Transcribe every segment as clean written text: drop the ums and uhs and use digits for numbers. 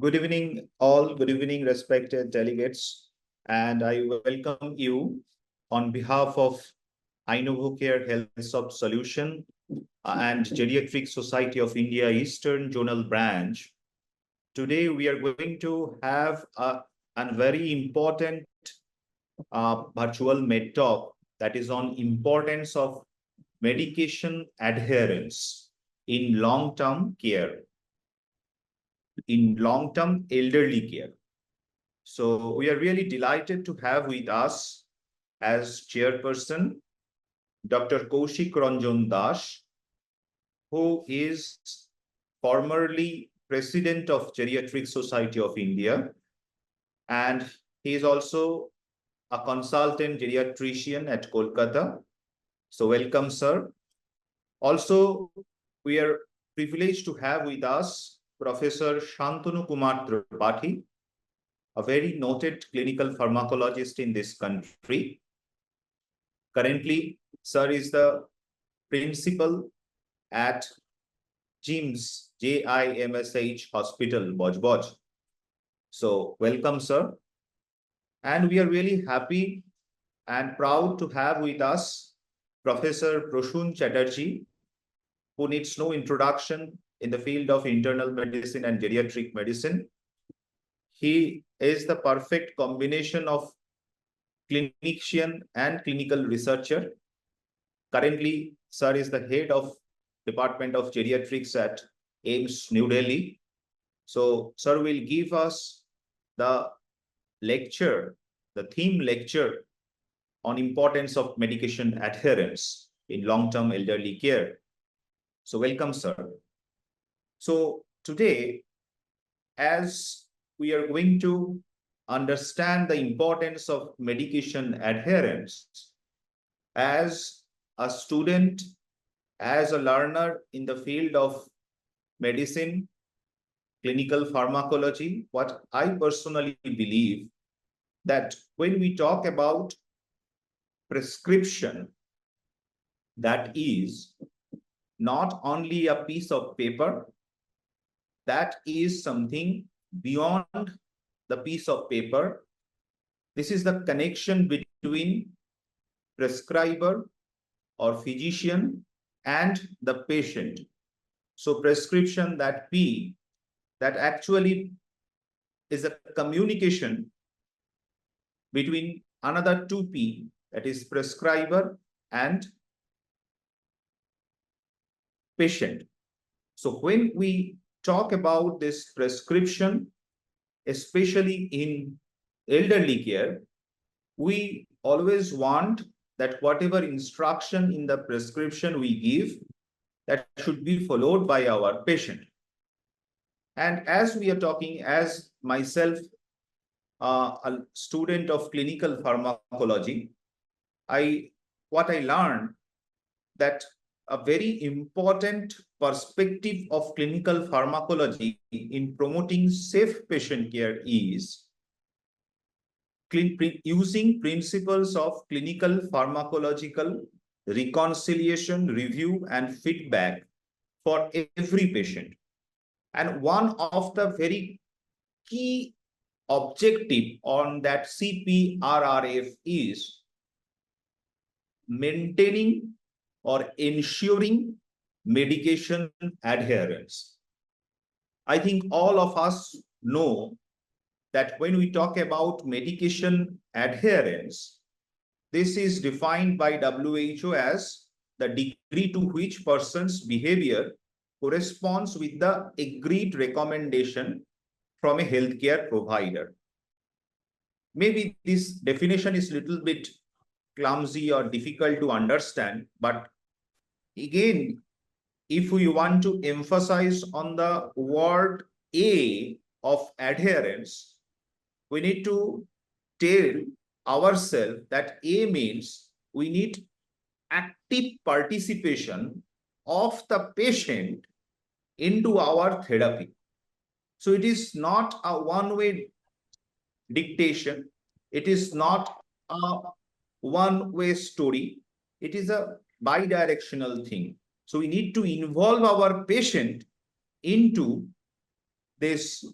Good evening, all. Good evening, respected delegates. And I welcome you on behalf of Inovocare Healthsoft Solutions and Geriatric Society of India Eastern Zonal Branch. Today, we are going to have a very important virtual MedTalk that is on importance of medication adherence in long-term care, in long-term elderly care. So we are really delighted to have with us as chairperson, Dr. Kaushik Ranjan Das, who is formerly president of Geriatric Society of India, and he is also a consultant geriatrician at Kolkata. So welcome, sir. Also, we are privileged to have with us Professor Santanu Tripathi, a very noted clinical pharmacologist in this country. Currently, sir is the principal at JIMSH, JIMSH Hospital, Budge. So welcome, sir. And we are really happy and proud to have with us Professor Prasun Chatterjee, who needs no introduction in the field of internal medicine and geriatric medicine. He is the perfect combination of clinician and clinical researcher. Currently, sir is the head of Department of Geriatrics at AIIMS, New Delhi. So, sir will give us the lecture, the theme lecture on importance of medication adherence in long-term elderly care. So, welcome, sir. So, today, as we are going to understand the importance of medication adherence as a student, as a learner in the field of medicine, clinical pharmacology. What I personally believe that when we talk about prescription, that is not only a piece of paper, that is something beyond the piece of paper. This is the connection between prescriber or physician and the patient. So prescription, that P, that actually is a communication between another two P, that is prescriber and patient. So when we talk about this prescription, especially in elderly care, we always want that whatever instruction in the prescription we give, that should be followed by our patient. And as we are talking, as myself, a student of clinical pharmacology, what I learned that a very important perspective of clinical pharmacology in promoting safe patient care is using principles of clinical pharmacological reconciliation, review, and feedback for every patient. And one of the very key objective on that CPRRF is maintaining or ensuring medication adherence. I think all of us know that when we talk about medication adherence, this is defined by WHO as the degree to which person's behavior corresponds with the agreed recommendation from a healthcare provider. Maybe this definition is a little bit clumsy or difficult to understand, but again, if we want to emphasize on the word A of adherence, we need to tell ourselves that A means we need active participation of the patient into our therapy. So it is not a one-way dictation. It is not a one-way story. It is a bi-directional thing. So we need to involve our patient into this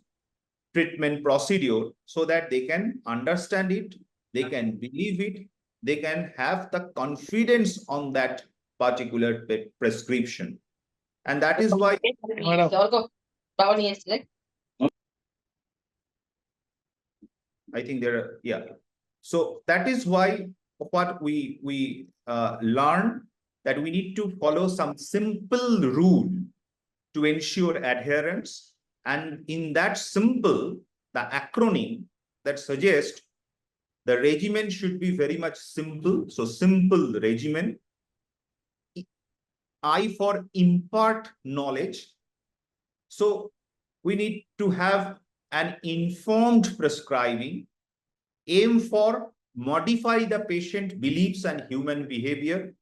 treatment procedure so that they can understand it, they can believe it, they can have the confidence on that particular prescription. And that is why I think there are, yeah. So that is why what we learn that we need to follow some simple rule to ensure adherence. And in that simple, the acronym that suggests the regimen should be very much simple. So simple regimen. I for impart knowledge. So we need to have an informed prescribing, aim for modify the patient beliefs and human behavior.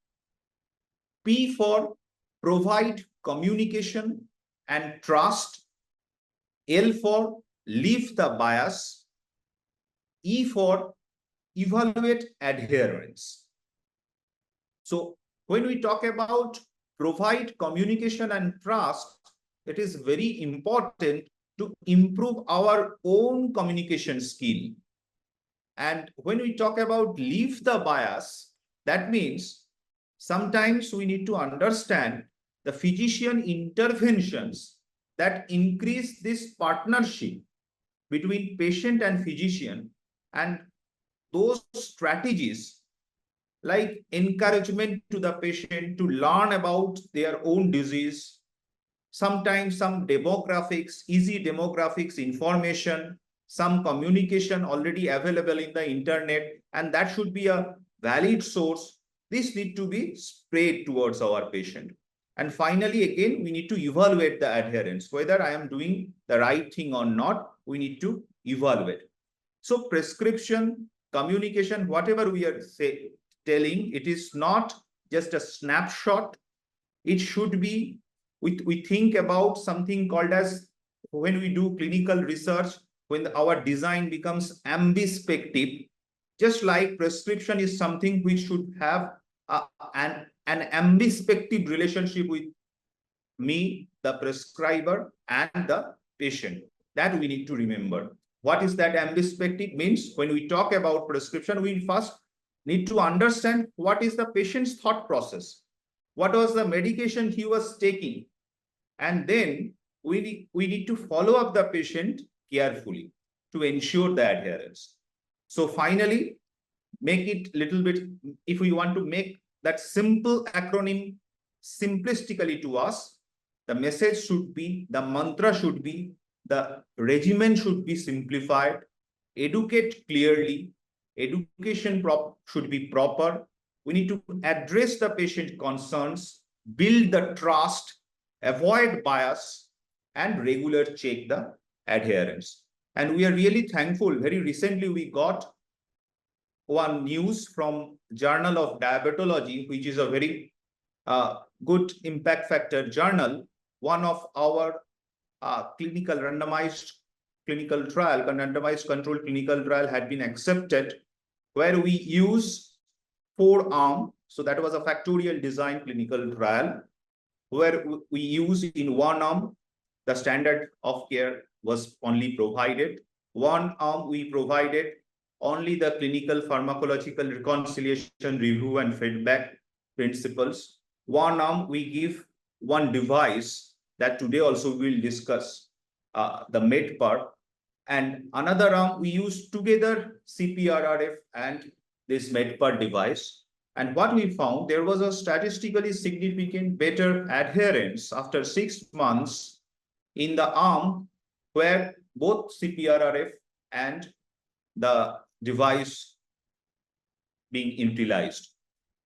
P for provide communication and trust. L for leave the bias. E for evaluate adherence. So when we talk about provide communication and trust, it is very important to improve our own communication skill. And when we talk about leave the bias, that means sometimes we need to understand the physician interventions that increase this partnership between patient and physician, and those strategies like encouragement to the patient to learn about their own disease, sometimes some demographics, easy demographics information, some communication already available in the internet, and that should be a valid source. This need to be spread towards our patient. And finally, again, we need to evaluate the adherence. Whether I am doing the right thing or not, we need to evaluate. So prescription, communication, whatever we are telling, it is not just a snapshot. It should be, we think about something called as, when we do clinical research, when our design becomes ambidextrous, just like prescription is something which should have an ambidextrous relationship with me, the prescriber, and the patient. That we need to remember. What is that ambidextrous means? When we talk about prescription, we first need to understand what is the patient's thought process. What was the medication he was taking? And then we need to follow up the patient carefully to ensure the adherence. So finally, make it little bit, if we want to make that simple acronym simplistically to us, the message should be, the mantra should be, the regimen should be simplified, educate clearly, education should be proper. We need to address the patient concerns, build the trust, avoid bias, and regular check the adherence. And we are really thankful. Very recently, we got one news from Journal of Diabetology, which is a very good impact factor journal. One of our clinical randomized clinical trial, randomized controlled clinical trial had been accepted, where we use 4-arm. So that was a factorial design clinical trial, where we use in 1 arm, the standard of care was only provided. 1 arm, we provided only the clinical pharmacological reconciliation review and feedback principles. 1 arm, we give 1 device that today also we'll discuss, the MedpeR. And another arm, we use together CPRRF and this MedpeR device. And what we found, there was a statistically significant better adherence after 6 months in the arm where both CPRRF and the device being utilized.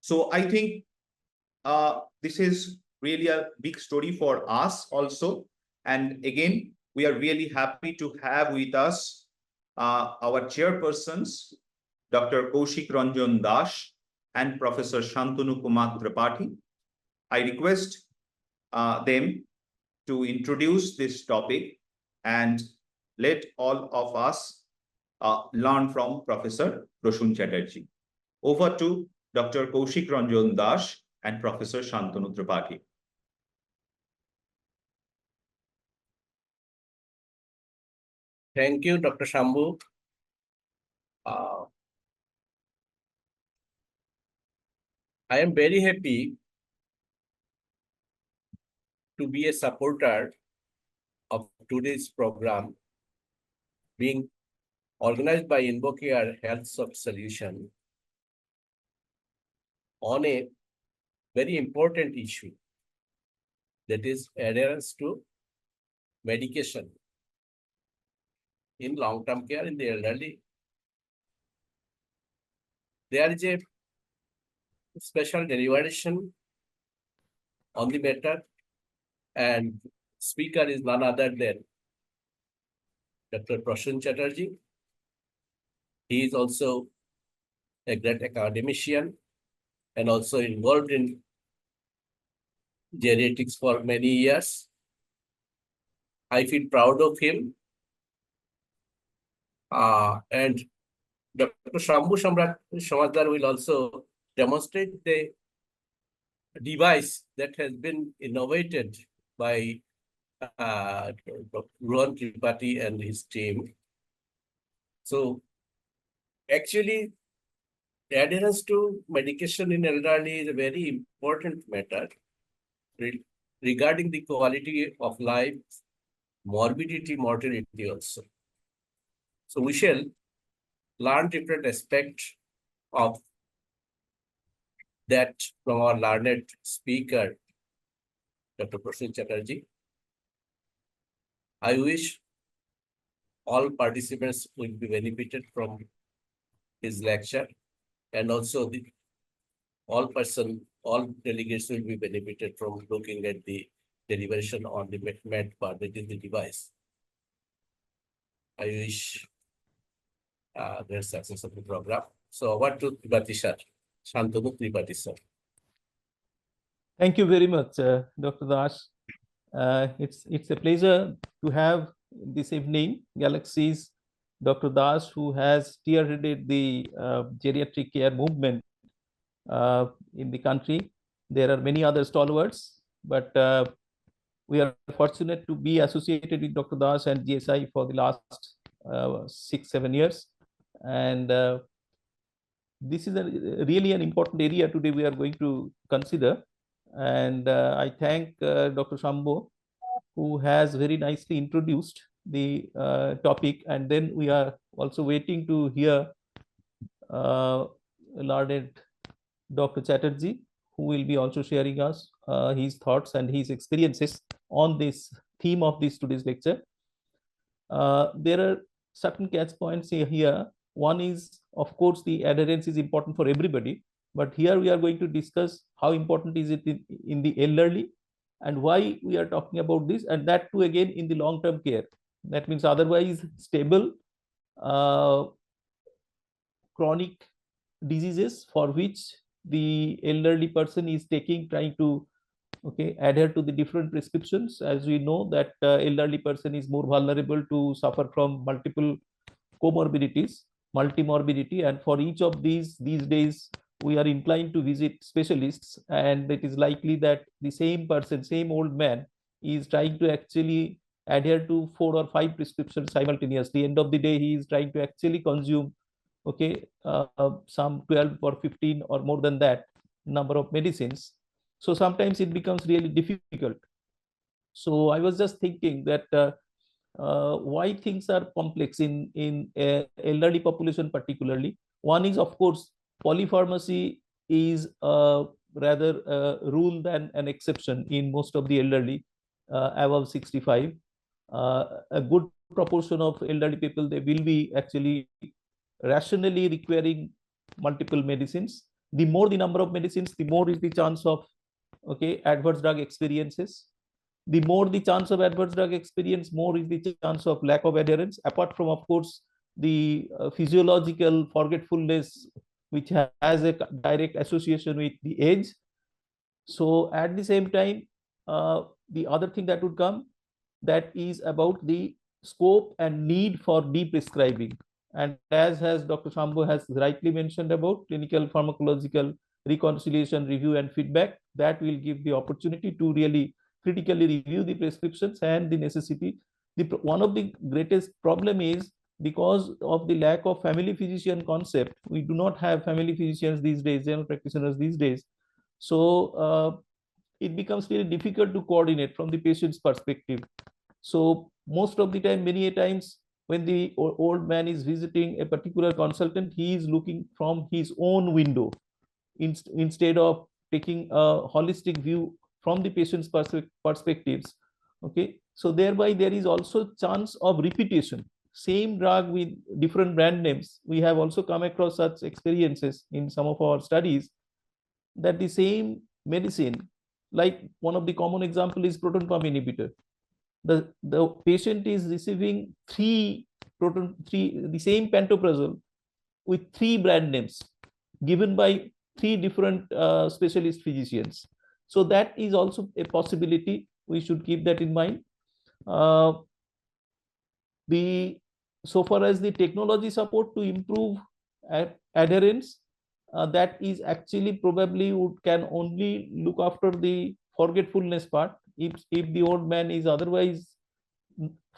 So I think this is really a big story for us also. And again, we are really happy to have with us our chairpersons, Dr. Kaushik Ranjan Das and Professor Santanu Tripathi. I request them to introduce this topic and let all of us learn from Professor Prasun Chatterjee. Over to Dr. Kaushik Ranjan Das and Professor Santanu Tripathi. Thank you, Dr. Shambo. I am very happy to be a supporter of today's program being organized by Inovocare Healthsoft Solutions on a very important issue, that is adherence to medication in long-term care in the elderly. There is a special deliberation on the matter, and speaker is none other than Dr. Prasun Chatterjee. He is also a great academician and also involved in geriatrics for many years. I feel proud of him. And Dr. Samajdar will also demonstrate the device that has been innovated by Tripathi and his team. So actually, adherence to medication in elderly is a very important matter regarding the quality of life, morbidity, mortality also. So we shall learn different aspects of that from our learned speaker, Dr. Prasun Chatterjee. I wish all participants will be benefited from his lecture, and also all delegates will be benefited from looking at the deliberation on the MedpeR, that is the device. I wish the success of the program. So over to Tripathi sir, Santanu Tripathi sir. Thank you very much, Dr. Das. It's a pleasure to have this evening Galaxy's Dr. Das, who has spearheaded the geriatric care movement in the country. There are many other stalwarts, but we are fortunate to be associated with Dr. Das and GSI for the last 6-7 years. And this is really an important area today we are going to consider. And I thank Dr. Shambo, who has very nicely introduced the topic. And then we are also waiting to hear learned Dr. Chatterjee, who will be also sharing us his thoughts and his experiences on this theme of this today's lecture. There are certain catch points here. One is, of course, the adherence is important for everybody, but here we are going to discuss how important is it in the elderly and why we are talking about this, and that too again in the long-term care. That means otherwise stable chronic diseases for which the elderly person is trying to adhere to the different prescriptions. As we know that elderly person is more vulnerable to suffer from multiple comorbidities, multimorbidity, and for each of these days we are inclined to visit specialists, and it is likely that the same person, same old man, is trying to actually adhere to 4 or 5 prescriptions simultaneously. End of the day, he is trying to actually consume some 12 or 15 or more than that number of medicines. So sometimes it becomes really difficult. So I was just thinking that why things are complex in elderly population particularly. One is, of course, polypharmacy is rather a rule than an exception in most of the elderly above 65. A good proportion of elderly people, they will be actually rationally requiring multiple medicines. The more the number of medicines, the more is the chance of adverse drug experiences. The more the chance of adverse drug experience, more is the chance of lack of adherence, apart from, of course, the physiological forgetfulness, which has a direct association with the age. So at the same time, the other thing that would come, that is about the scope and need for de-prescribing. And as Dr. Shambo has rightly mentioned about clinical pharmacological reconciliation, review and feedback, that will give the opportunity to really critically review the prescriptions and the necessity One of the greatest problem is because of the lack of family physician concept. We do not have family physicians these days, general practitioners these days. So it becomes very difficult to coordinate from the patient's perspective. So most of the time, many a times when the old man is visiting a particular consultant, he is looking from his own window instead of taking a holistic view from the patient's perspectives. Okay, so thereby there is also chance of repetition. Same drug with different brand names. We have also come across such experiences in some of our studies, that the same medicine, like one of the common example is proton pump inhibitor. The patient is receiving the same pantoprazole with 3 brand names given by 3 different specialist physicians. So that is also a possibility. We should keep that in mind. So far as the technology support to improve adherence, that is actually probably can only look after the forgetfulness part. If the old man is otherwise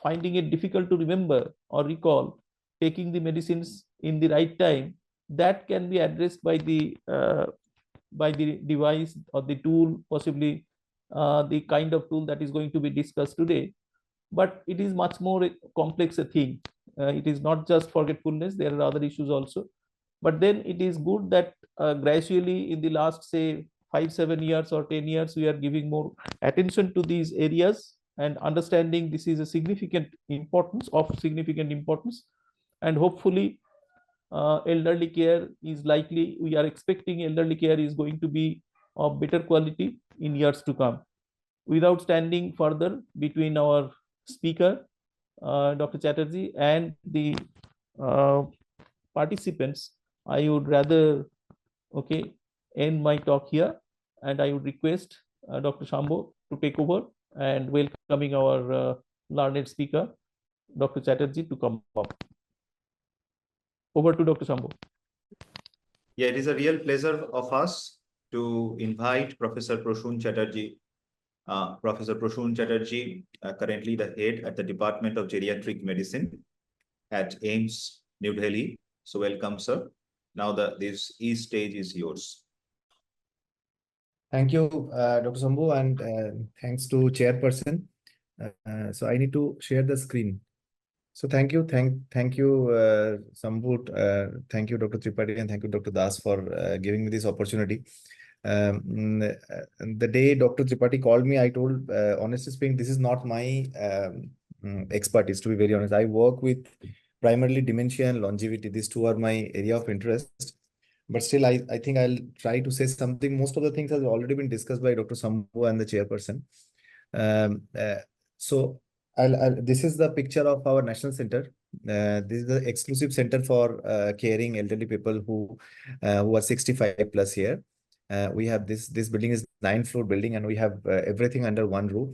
finding it difficult to remember or recall taking the medicines in the right time, that can be addressed by the device or the tool, possibly the kind of tool that is going to be discussed today. But it is much more complex a thing. It is not just forgetfulness, there are other issues also. But then it is good that gradually in the last, say, 5-7 years or 10 years, we are giving more attention to these areas and understanding this is a significant importance. And hopefully elderly care is likely, we are expecting elderly care is going to be of better quality in years to come. Without standing further between our speaker, Dr. Chatterjee, and the participants, I would rather end my talk here, and I would request Dr. Shambo to take over and welcoming our learned speaker, Dr. Chatterjee, to come up. Over to Dr. Shambo. Yeah, it is a real pleasure of us to invite Professor Prasun Chatterjee. Professor Prasun Chatterjee, currently the head at the Department of Geriatric Medicine at AIIMS, New Delhi. So welcome, sir. Now this stage is yours. Thank you, Dr. Shambo, and thanks to Chairperson. So I need to share the screen. So thank you, Sambhu, thank you, Dr. Tripathi, and thank you, Dr. Das, for giving me this opportunity. The day Dr. Tripathi called me, I told, honestly speaking, this is not my expertise, to be very honest. I work with primarily dementia and longevity. These two are my area of interest. But still, I think I'll try to say something. Most of the things have already been discussed by Dr. Sambhu and the Chairperson. So this is the picture of our national center. This is the exclusive center for caring elderly people who are 65 plus here. We have this building is 9-floor building, and we have everything under one roof.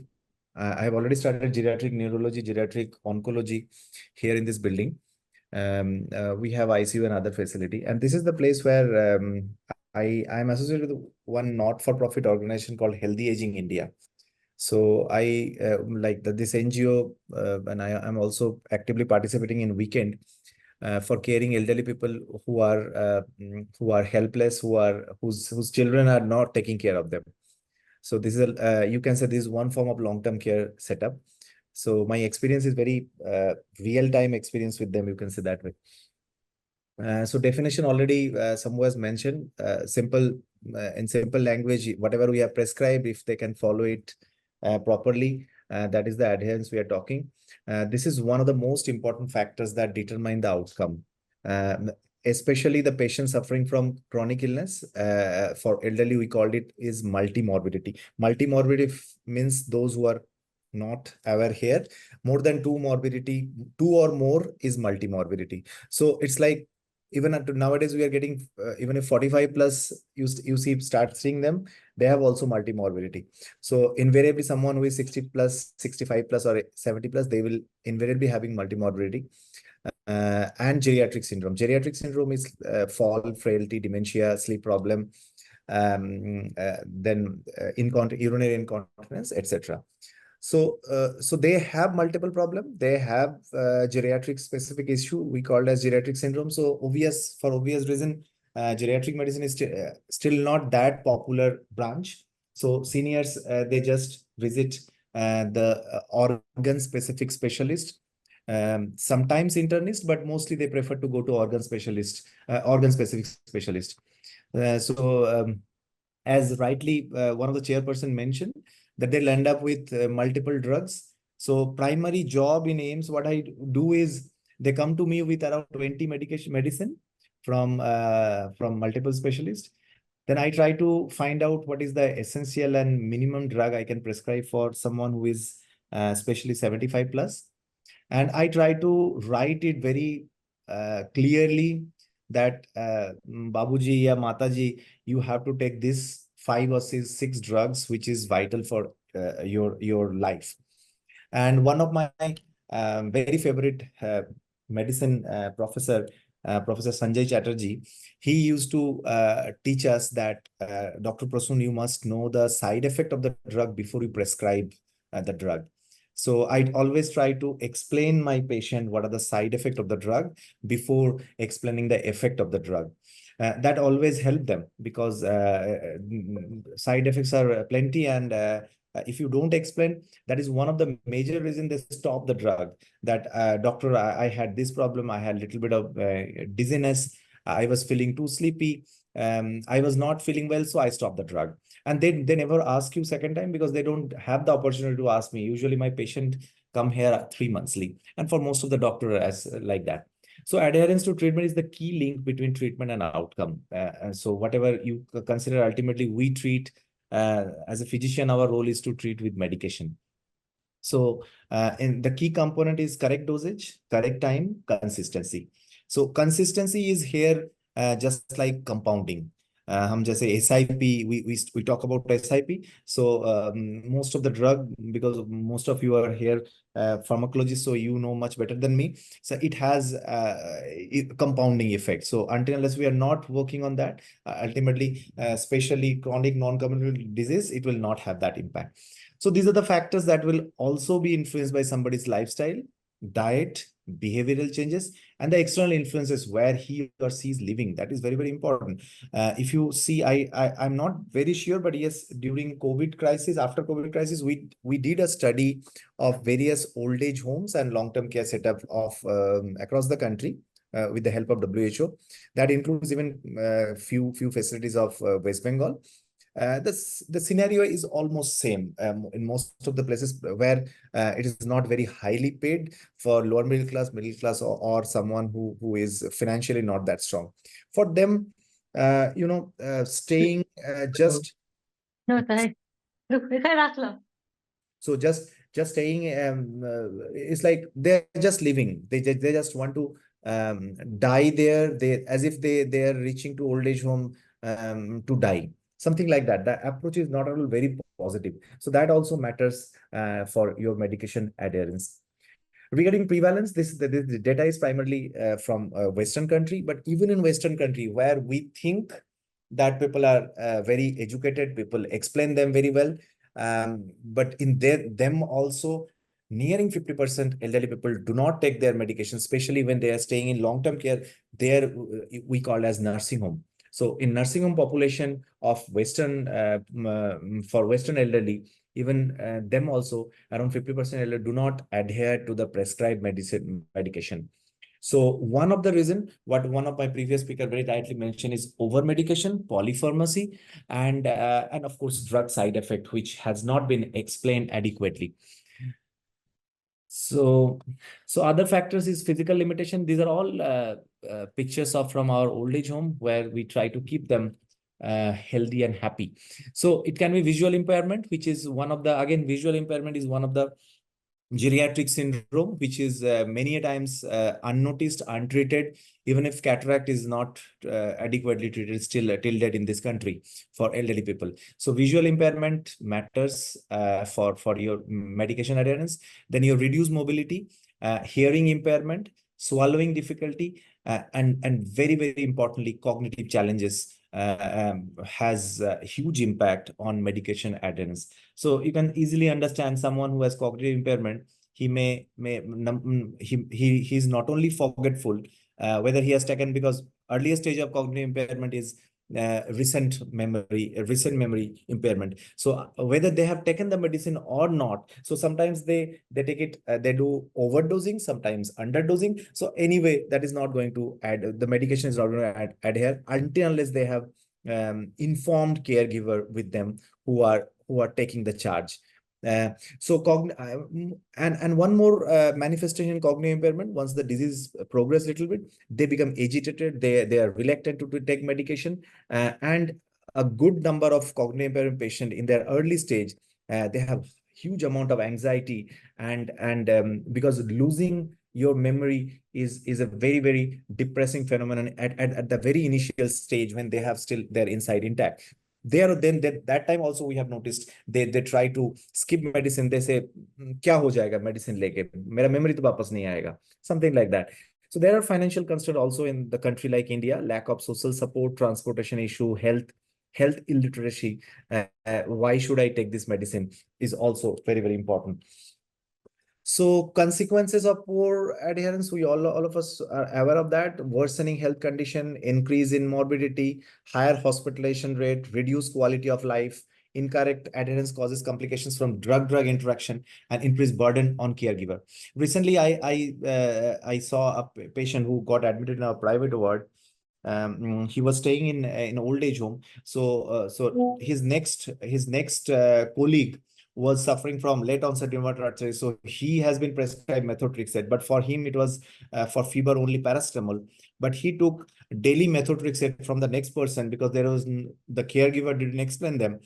I have already started geriatric neurology, geriatric oncology here in this building. We have ICU and other facility, and this is the place where I am associated with one not-for-profit organization called Healthy Aging India. So I like this NGO, and I am also actively participating in weekend for caring elderly people who are helpless, whose children are not taking care of them. So this is you can say this is one form of long-term care setup. So my experience is very real-time experience with them, you can say that way. So definition already someone has mentioned, simple in simple language, whatever we have prescribed, if they can follow it properly, that is the adherence we are talking. This is one of the most important factors that determine the outcome, especially the patient suffering from chronic illness. For elderly, we called it is multimorbidity. Multimorbidity means those who are not aware here, more than two or more is multimorbidity. So it's like, even nowadays we are getting even if 45 plus you start seeing them, they have also multimorbidity. So invariably someone who is 60 plus, 65 plus or 70 plus, they will invariably having multimorbidity. And geriatric syndrome. Geriatric syndrome is fall, frailty, dementia, sleep problem, then urinary incontinence, etc. So they have multiple problem. They have geriatric specific issue we called as geriatric syndrome. So for obvious reason, geriatric medicine is still not that popular branch. So seniors they just visit the organ specific specialist, sometimes internist, but mostly they prefer to go to organ specialist, organ specific specialist. As rightly one of the chairperson mentioned, that they'll end up with multiple drugs. So primary job in AIIMS, what I do is they come to me with around 20 medicine from multiple specialists. Then I try to find out what is the essential and minimum drug I can prescribe for someone who is especially 75 plus. And I try to write it very clearly that Babuji ya Mataji, you have to take this 5 or 6 drugs, which is vital for your life. And one of my very favorite medicine professor, Professor Sanjay Chatterjee, he used to teach us that, Dr. Prasun, you must know the side effect of the drug before you prescribe the drug. So I always try to explain my patient what are the side effects of the drug before explaining the effect of the drug. That always help them because side effects are plenty, and if you don't explain, that is one of the major reasons they stop the drug. That doctor, I had this problem, I had a little bit of dizziness, I was feeling too sleepy, I was not feeling well, so I stopped the drug. And they never ask you second time because they don't have the opportunity to ask me. Usually my patient come here 3 monthly, and for most of the doctor as like that. So adherence to treatment is the key link between treatment and outcome. So whatever you consider, ultimately we treat as a physician, our role is to treat with medication. So and the key component is correct dosage, correct time, consistency. So consistency is here just like compounding. हम जैसे SIP, we talk about SIP. So most of the drug, because most of you are here pharmacologists, so you know much better than me. So it has compounding effect. So until unless we are not working on that, ultimately, especially chronic non-communicable disease, it will not have that impact. So these are the factors that will also be influenced by somebody's lifestyle, diet, behavioral changes, and the external influences where he or she is living. That is very, very important. If you see, I'm not very sure, but yes, during COVID crisis, after COVID crisis, we did a study of various old age homes and long-term care setup of across the country with the help of WHO. That includes even few facilities of West Bengal. The scenario is almost same in most of the places where it is not very highly paid for lower middle class, or someone who is financially not that strong. For them, staying just so just staying it's like they're just living. They just want to die there. As if they are reaching to old age home to die. Something like that. The approach is not at all very positive. So that also matters for your medication adherence. Regarding prevalence, the data is primarily from Western country, but even in Western country where we think that people are very educated, people explain them very well, but in them also nearing 50% elderly people do not take their medication, especially when they are staying in long-term care. There we call as nursing home. So in nursing home population of Western, for Western elderly, even them also around 50% elderly do not adhere to the prescribed medication. So one of the reason, what one of my previous speaker very rightly mentioned, is over medication, polypharmacy, and of course drug side effect, which has not been explained adequately. So other factors is physical limitation. These are all pictures from our old age home where we try to keep them healthy and happy. So it can be visual impairment, which is one of the, again, visual impairment is one of the geriatric syndrome, which is many times unnoticed, untreated. Even if cataract is not adequately treated, still till date in this country for elderly people. So visual impairment matters for your medication adherence. Then your reduced mobility, hearing impairment, swallowing difficulty, and very, very importantly, cognitive challenges has a huge impact on medication adherence. So you can easily understand someone who has cognitive impairment. He's not only forgetful, whether he has taken, because earlier stage of cognitive impairment is recent memory impairment. So whether they have taken the medicine or not, so sometimes they take it, they do overdosing, sometimes underdosing. So anyway, that is not going to add, the medication is not going to adhere until unless they have informed caregiver with them who are taking the charge. And one more manifestation in cognitive impairment: once the disease progress a little bit, they become agitated, they are reluctant to take medication, and a good number of cognitive impairment patient in their early stage, they have huge amount of anxiety, and because losing your memory is a very depressing phenomenon at the very initial stage when they have still their inside intact. That time also we have noticed they try to skip medicine. They say kya ho jayega medicine leke, mera memory to wapas nahi aayega, something like that. So there are financial constraints also in the country like India: lack of social support, transportation issue, health illiteracy. Why should I take this medicine is also very important. So consequences of poor adherence, we all of us are aware of that: worsening health condition, increase in morbidity, higher hospitalization rate, reduced quality of life. Incorrect adherence causes complications from drug-drug interaction and increased burden on caregiver. Recently, I saw a patient who got admitted in our private ward. He was staying in an old age home. So his next colleague was suffering from late onset rheumatoid arthritis. So he has been prescribed methotrexate, but for him it was for fever only paracetamol. But he took daily methotrexate from the next person because the caregiver didn't explain them.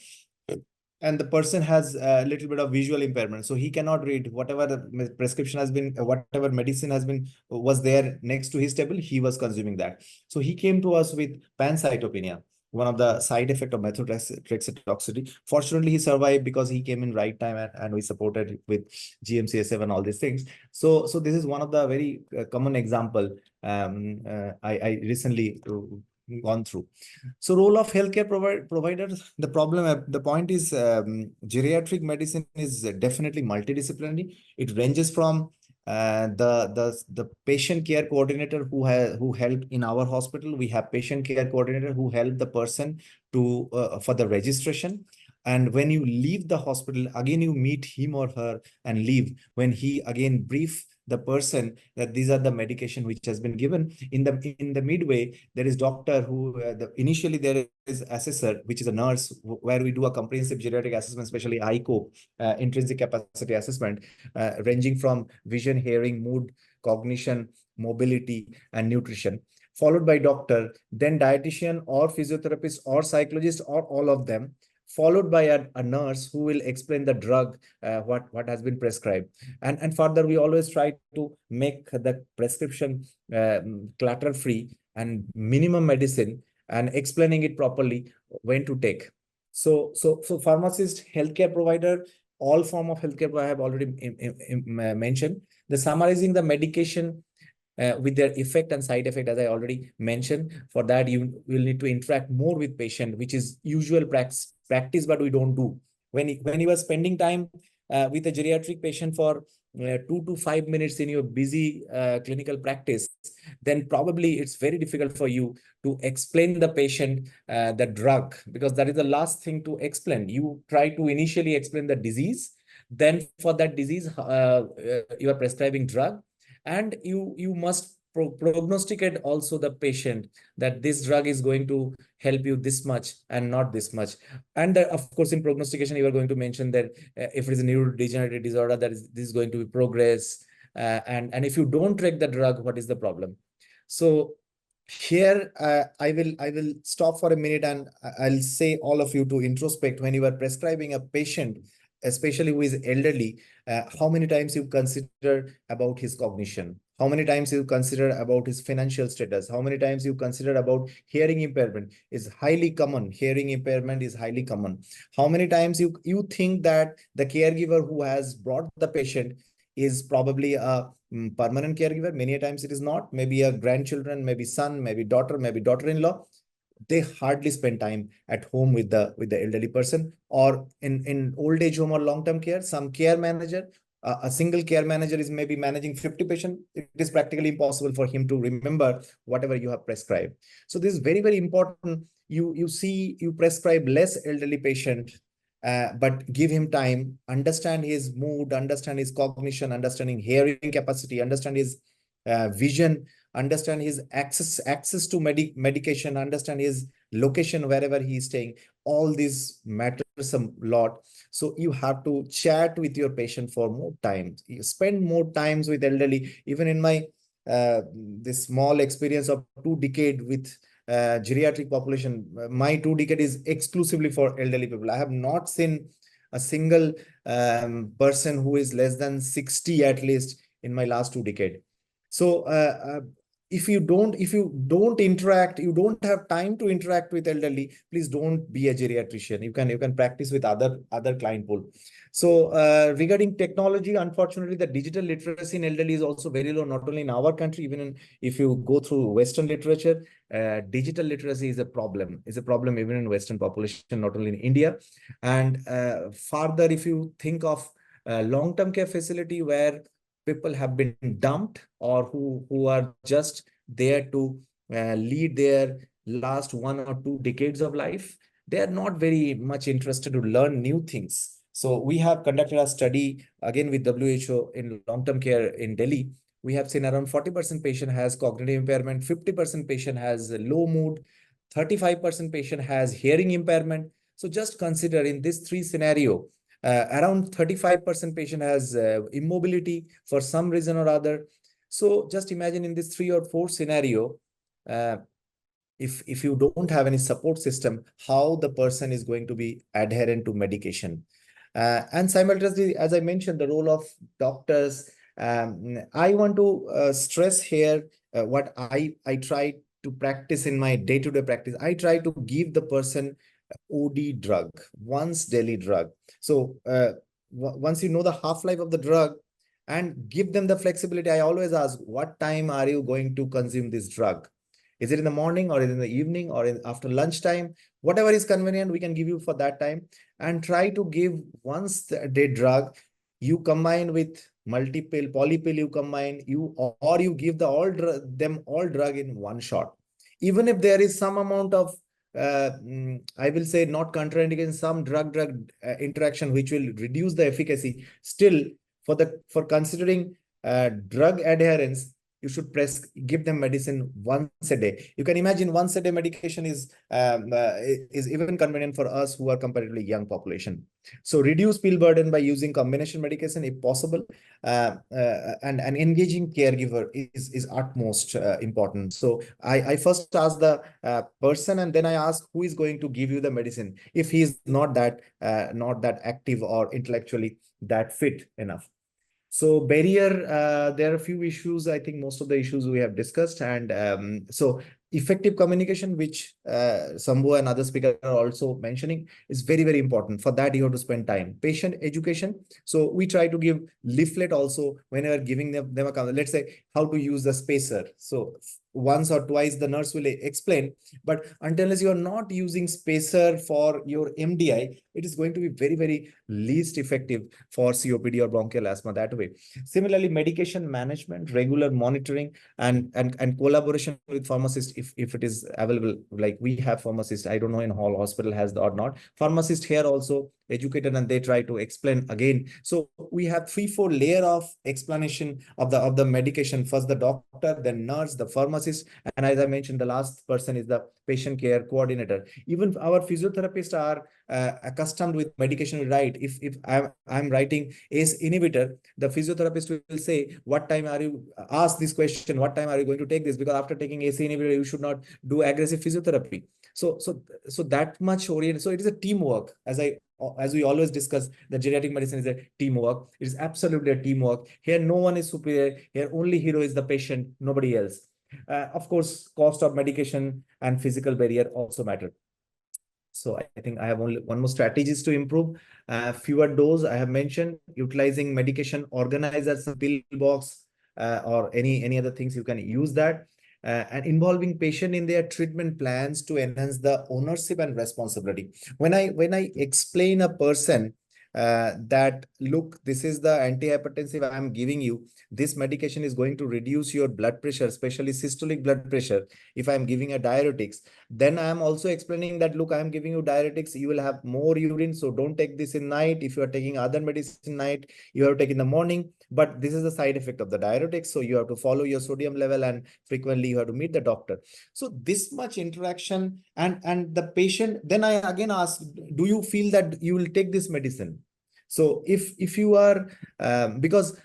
And the person has a little bit of visual impairment, so he cannot read whatever the prescription has been, whatever medicine was there next to his table, he was consuming that. So he came to us with pancytopenia, one of the side effect of methotrexate toxicity. Fortunately, he survived because he came in right time, and we supported with GMCSF and all these things. So this is one of the very common example I recently gone through. So role of healthcare providers, the point is geriatric medicine is definitely multidisciplinary. It ranges from the patient care coordinator who help in our hospital. We have patient care coordinator who help the person to for the registration. And when you leave the hospital, again, you meet him or her and leave, when he again brief the person that these are the medication which has been given. In the midway, there is doctor who initially there is assessor, which is a nurse, where we do a comprehensive geriatric assessment, especially ICO, intrinsic capacity assessment, ranging from vision, hearing, mood, cognition, mobility, and nutrition, followed by doctor, then dietitian or physiotherapist or psychologist or all of them, followed by a nurse who will explain the drug, what has been prescribed. And further, we always try to make the prescription clutter-free and minimum medicine, and explaining it properly when to take. So pharmacist, healthcare provider, all form of healthcare I have already mentioned. The summarizing the medication with their effect and side effect, as I already mentioned. For that, you will need to interact more with patient, which is usual practice, but we don't do. When you are spending time with a geriatric patient for 2 to 5 minutes in your busy clinical practice, then probably it's very difficult for you to explain the patient the drug, because that is the last thing to explain. You try to initially explain the disease, then for that disease you are prescribing drug, and you must prognosticate also the patient that this drug is going to help you this much and not this much. And of course, in prognostication, you are going to mention that if it is a neurodegenerative disorder, this is going to be progress, and if you don't take the drug, what is the problem? So here I will stop for a minute, and I'll say all of you to introspect when you are prescribing a patient, especially who is elderly. How many times you consider about his cognition? How many times you consider about his financial status? How many times you consider about hearing impairment? Is highly common. Hearing impairment is highly common. How many times you think that the caregiver who has brought the patient is probably a permanent caregiver? Many times it is not. Maybe a grandchildren, maybe son, maybe daughter-in-law. they hardly spend time at home with the elderly person, or in old age home or long-term care, some care manager, a single care manager is maybe managing 50 patients. It is practically impossible for him to remember whatever you have prescribed. So this is very, very important. You prescribe less elderly patient, but give him time, understand his mood, understand his cognition, understanding hearing capacity, understand his vision, understand his access to medication, understand his location wherever he is staying. All these matters a lot. So you have to chat with your patient for more time. You spend more times with elderly. Even in my this small experience of 2 decades with geriatric population, my 2 decades is exclusively for elderly people. I have not seen a single person who is less than 60 at least in my last 2 decades. So if you don't interact, you don't have time to interact with elderly, please don't be a geriatrician. You can practice with other client pool. So regarding technology, unfortunately, the digital literacy in elderly is also very low, not only in our country, even if you go through Western literature, digital literacy is a problem. It's a problem even in Western population, not only in India. And further, if you think of long-term care facility where people have been dumped, or who are just there to lead their last 1 or 2 decades of life, they are not very much interested to learn new things. So we have conducted a study again with WHO in long-term care in Delhi. We have seen around 40% patient has cognitive impairment, 50% patient has low mood, 35% patient has hearing impairment. So just consider in this 3 scenario, around 35% patient has immobility for some reason or other. So just imagine in this 3 or 4 scenario, if you don't have any support system, how the person is going to be adherent to medication. And simultaneously, as I mentioned, the role of doctors, I want to stress here what I try to practice in my day-to-day practice. I try to give the person OD drug, once daily drug. So once you know the half-life of the drug and give them the flexibility, I always ask, what time are you going to consume this drug? Is it in the morning, or is it in the evening, or after lunchtime? Whatever is convenient, we can give you for that time. And try to give once a day drug. You combine with multiple polypill, you combine, or you give them all drug in one shot. Even if there is some amount of I will say not contraindication, some drug interaction which will reduce the efficacy, still for considering drug adherence, you should give them medicine once a day. You can imagine once a day medication is even convenient for us who are comparatively young population. So reduce pill burden by using combination medication if possible, and an engaging caregiver is utmost important. So I first ask the person, and then I ask who is going to give you the medicine if he is not that active or intellectually that fit enough. So barrier, there are a few issues. I think most of the issues we have discussed. And so effective communication, which Shambo and other speakers are also mentioning, is very, very important. For that, you have to spend time. Patient education. So we try to give leaflet also whenever giving them a comment. Let's say how to use the spacer. So once or twice the nurse will explain, but until you are not using spacer for your MDI, it is going to be very, very least effective for COPD or bronchial asthma that way. Similarly, medication management, regular monitoring, and collaboration with pharmacists if it is available. Like we have pharmacists, I don't know in all hospital has or not. Pharmacist here also educated, and they try to explain again. So we have 3-4 layer of explanation of the medication. First the doctor, then nurse, the pharmacist, and as I mentioned, the last person is the patient care coordinator. Even our physiotherapists are accustomed with medication, right? If I'm writing ACE inhibitor, the physiotherapist will say, what time are you, ask this question, what time are you going to take this? Because after taking ACE inhibitor, you should not do aggressive physiotherapy. So that much oriented. So it is a teamwork. As we always discuss, the geriatric medicine is a teamwork. It is absolutely a teamwork. Here, no one is superior. Here, only hero is the patient, nobody else. Of course, cost of medication and physical barrier also matter. So I think I have only one more strategies to improve. Fewer dose, I have mentioned, utilizing medication organizers, pill box, or any other things, you can use that. and involving patient in their treatment plans to enhance the ownership and responsibility. When I explain a person that, look, this is the antihypertensive I am giving you. This medication is going to reduce your blood pressure, especially systolic blood pressure. If I am giving a diuretics, then I am also explaining that, look, I am giving you diuretics. You will have more urine, so don't take this in night. If you are taking other medicine night, you have to take in the morning. But this is the side effect of the diuretics, so you have to follow your sodium level and frequently you have to meet the doctor. So this much interaction, and the patient, then I again ask, do you feel that you will take this medicine? So if you are because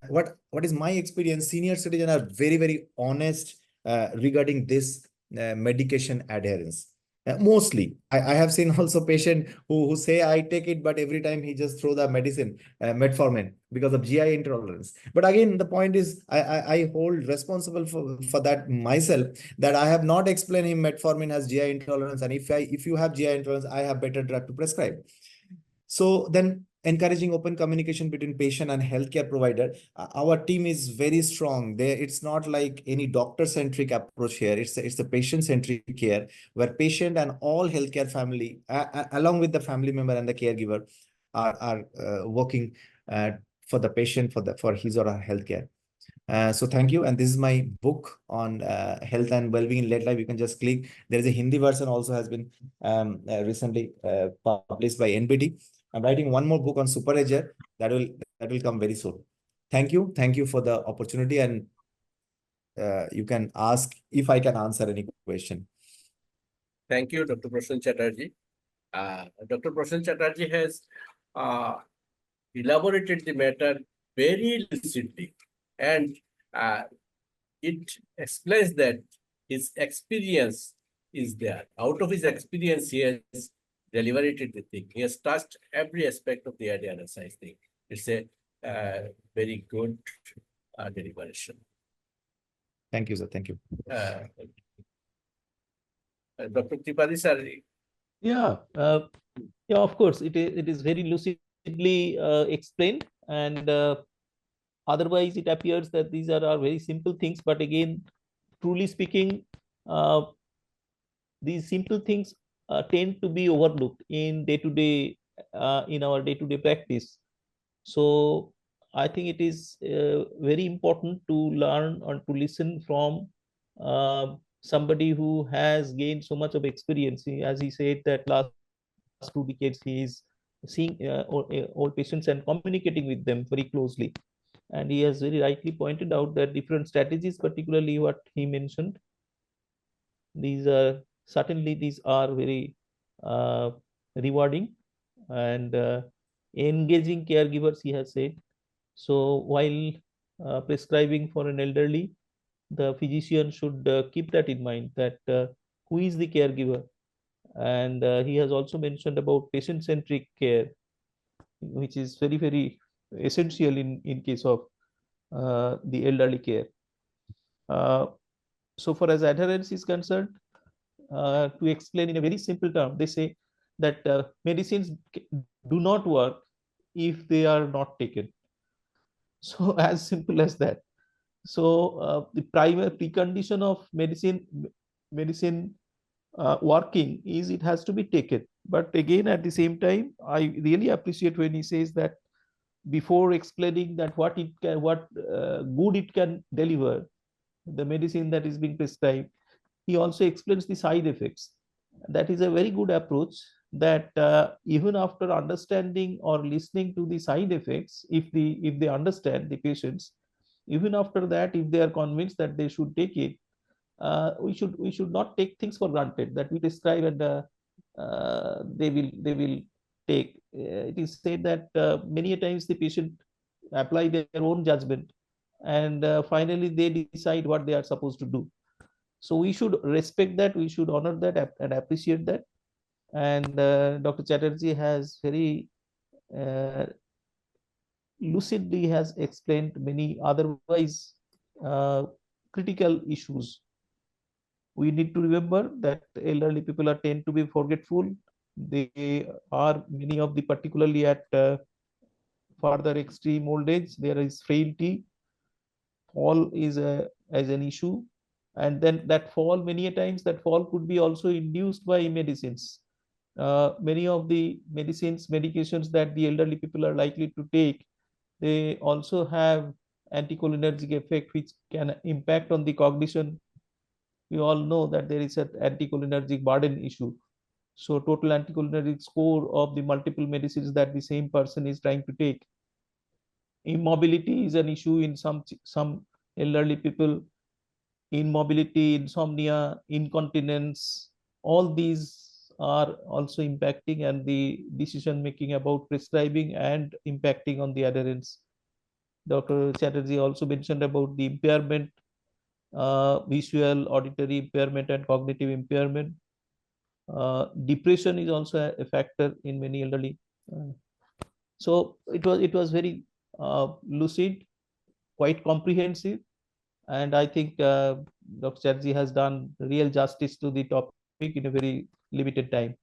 what is my experience, senior citizens are very honest regarding this medication adherence. Mostly, I have seen also patient who say I take it, but every time he just throw the medicine, metformin, because of GI intolerance. But again, the point is, I hold responsible for that myself, that I have not explained him metformin has GI intolerance, and if you have GI intolerance, I have better drug to prescribe. So then, encouraging open communication between patient and healthcare provider. Our team is very strong there. It's not like any doctor-centric approach here. It's a patient-centric care, where patient and all healthcare family, along with the family member and the caregiver, are working for the patient, for his or her healthcare. So thank you. And this is my book on health and well-being in late life. You can just click. There is a Hindi version also has been recently published by NBD. I'm writing one more book on superager that will come very soon. Thank you for the opportunity, and you can ask if I can answer any question. Thank you, Dr. Prasun Chatterjee. Dr. Prasun Chatterjee has elaborated the matter very lucidly, and it explains that his experience is there. Out of his experience, he has deliberated the thing. He has touched every aspect of the adherence, I think. It's a very good deliberation. Thank you, sir. Thank you. Dr. Tripathi, sir. Yeah, of course, it is very lucidly explained, and otherwise it appears that these are very simple things. But again, truly speaking, these simple things tend to be overlooked in our day-to-day practice. So I think it is very important to learn or to listen from somebody who has gained so much of experience. As he said, that last 2 decades he is seeing all patients and communicating with them very closely. And he has very rightly pointed out that different strategies, particularly what he mentioned, these are very rewarding and engaging caregivers, he has said. So while prescribing for an elderly, the physician should keep that in mind, that who is the caregiver. And he has also mentioned about patient-centric care, which is very essential in case of the elderly care. So far as adherence is concerned, to explain in a very simple term, they say that medicines do not work if they are not taken. So as simple as that. So the primary precondition of medicine working is it has to be taken. But again, at the same time, I really appreciate when he says that before explaining that what good it can deliver, the medicine that is being prescribed, he also explains the side effects. That is a very good approach, that even after understanding or listening to the side effects, if they understand, the patients, even after that, if they are convinced that they should take it, we should not take things for granted that we prescribe and they will take. It is said that many a times the patient apply their own judgment, and finally they decide what they are supposed to do. So we should respect that, we should honor that and appreciate that. And Dr. Chatterjee has very lucidly has explained many otherwise critical issues. We need to remember that elderly people tend to be forgetful. They are, many of the, particularly at further extreme old age, there is frailty. Fall is as an issue, And then that fall, many a times that fall could be also induced by medicines. Many of the medications that the elderly people are likely to take, they also have anticholinergic effect which can impact on the cognition. We all know that there is an anticholinergic burden issue. So total anticholinergic score of the multiple medicines that the same person is trying to take. Immobility is an issue in some elderly people. Immobility, insomnia, incontinence, all these are also impacting and the decision making about prescribing and impacting on the adherence. Dr. Chatterjee also mentioned about the impairment, visual, auditory impairment, and cognitive impairment. Depression is also a factor in many elderly. So it was very lucid, quite comprehensive, and I think Dr. Chatterjee has done real justice to the topic in a very limited time.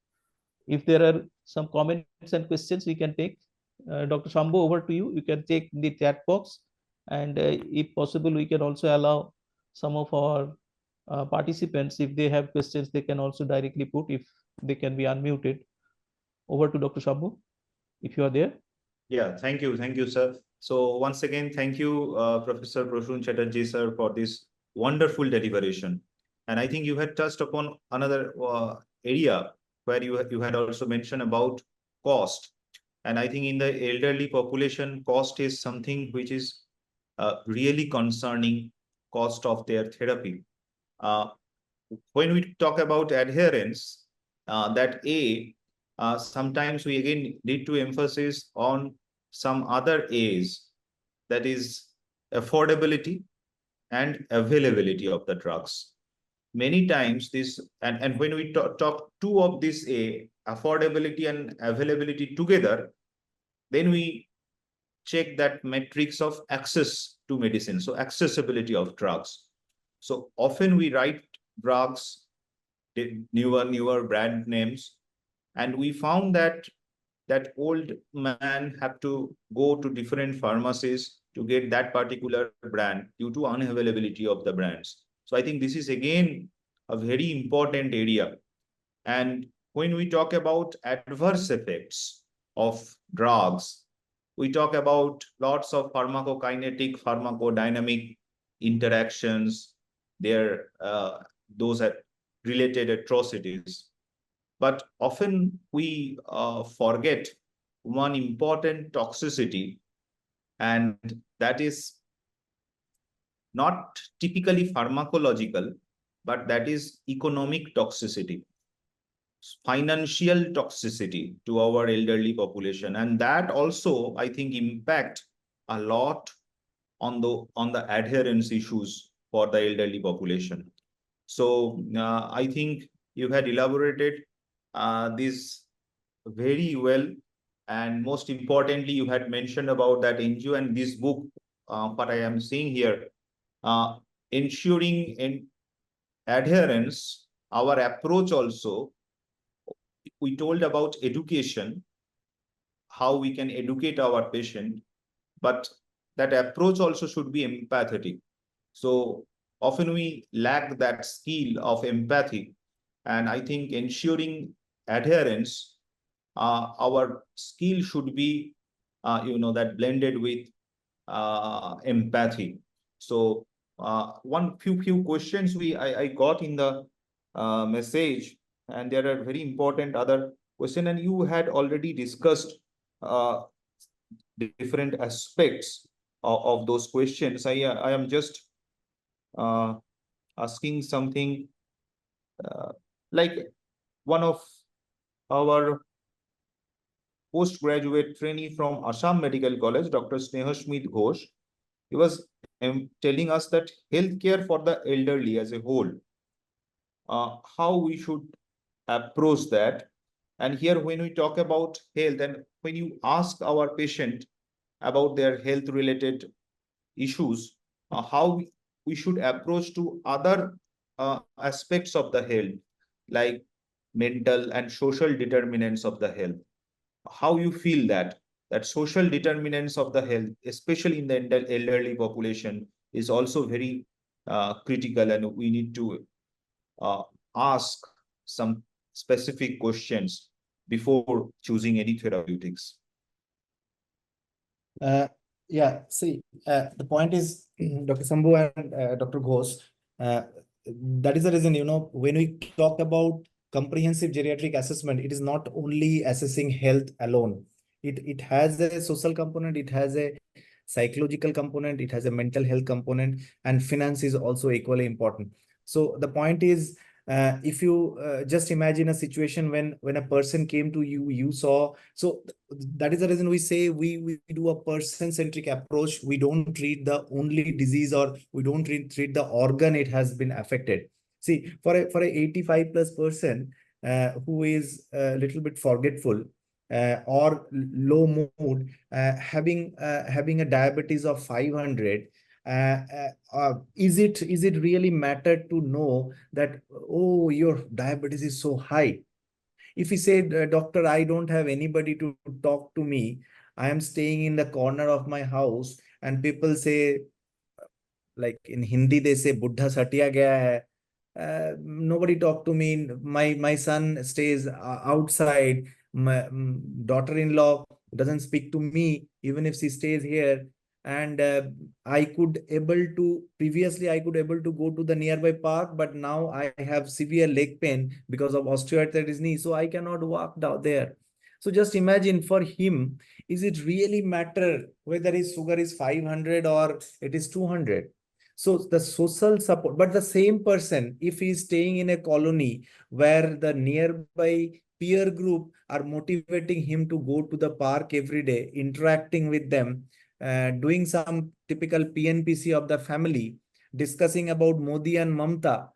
If there are some comments and questions, we can take. Dr. Shambo, over to you. You can take the chat box, and if possible, we can also allow some of our participants, if they have questions, they can also directly put if they can be unmuted. Over to Dr. Shambo, if you are there. Yeah, thank you, sir. So once again, thank you, Professor Prasun Chatterjee, sir, for this wonderful deliberation. And I think you had touched upon another area where you had also mentioned about cost. And I think in the elderly population, cost is something which is really concerning, cost of their therapy. When we talk about adherence, sometimes we again need to emphasize on some other A's, that is affordability and availability of the drugs. Many times this, and when we talk two of these A, affordability and availability together, then we check that metrics of access to medicine, so accessibility of drugs. So often we write drugs, newer brand names, and we found that old man have to go to different pharmacies to get that particular brand due to unavailability of the brands. So I think this is again a very important area. And when we talk about adverse effects of drugs, we talk about lots of pharmacokinetic, pharmacodynamic interactions, those are related atrocities. But often we forget one important toxicity, and that is not typically pharmacological, but that is economic toxicity, financial toxicity to our elderly population. And that also, I think, impact a lot on the adherence issues for the elderly population. So I think you had elaborated this very well, and most importantly, you had mentioned about that NGO and this book. What I am seeing here, ensuring in adherence, our approach also. We told about education, how we can educate our patient, but that approach also should be empathetic. So often we lack that skill of empathy, and I think ensuring adherence, our skill should be, that blended with empathy. So one few questions I got in the message, and there are very important other questions, and you had already discussed different aspects of those questions. I am just asking something like one of our postgraduate trainee from Assam Medical College, Dr. Snehashmeet Ghosh, he was telling us that healthcare for the elderly as a whole, how we should approach that. And here, when we talk about health, and when you ask our patient about their health related issues, how we should approach to other aspects of the health, like mental and social determinants of the health. How you feel that social determinants of the health, especially in the elderly population, is also very critical, and we need to ask some specific questions before choosing any therapeutics? See, the point is, Dr. Shambo and Dr. Ghosh, that is the reason, when we talk about comprehensive geriatric assessment, it is not only assessing health alone. It has a social component, it has a psychological component, it has a mental health component, and finance is also equally important. So the point is, if you just imagine a situation when a person came to you, you saw, so that is the reason we say we do a person-centric approach. We don't treat the only disease, or we don't treat the organ it has been affected. See, for a 85 plus person who is a little bit forgetful or low mood, having a diabetes of 500, is it really matter to know that, oh, your diabetes is so high? If he said, doctor, I don't have anybody to talk to me, I am staying in the corner of my house, and people say, like in Hindi they say, buddha satiya gaya hai. Nobody talk to me. My son stays outside. My daughter-in-law doesn't speak to me, even if she stays here. And previously I could able to go to the nearby park, but now I have severe leg pain because of osteoarthritis knee, so I cannot walk down there. So just imagine, for him, is it really matter whether his sugar is 500 or it is 200? So the social support, but the same person, if he is staying in a colony where the nearby peer group are motivating him to go to the park every day, interacting with them, doing some typical PNPC of the family, discussing about Modi and Mamta,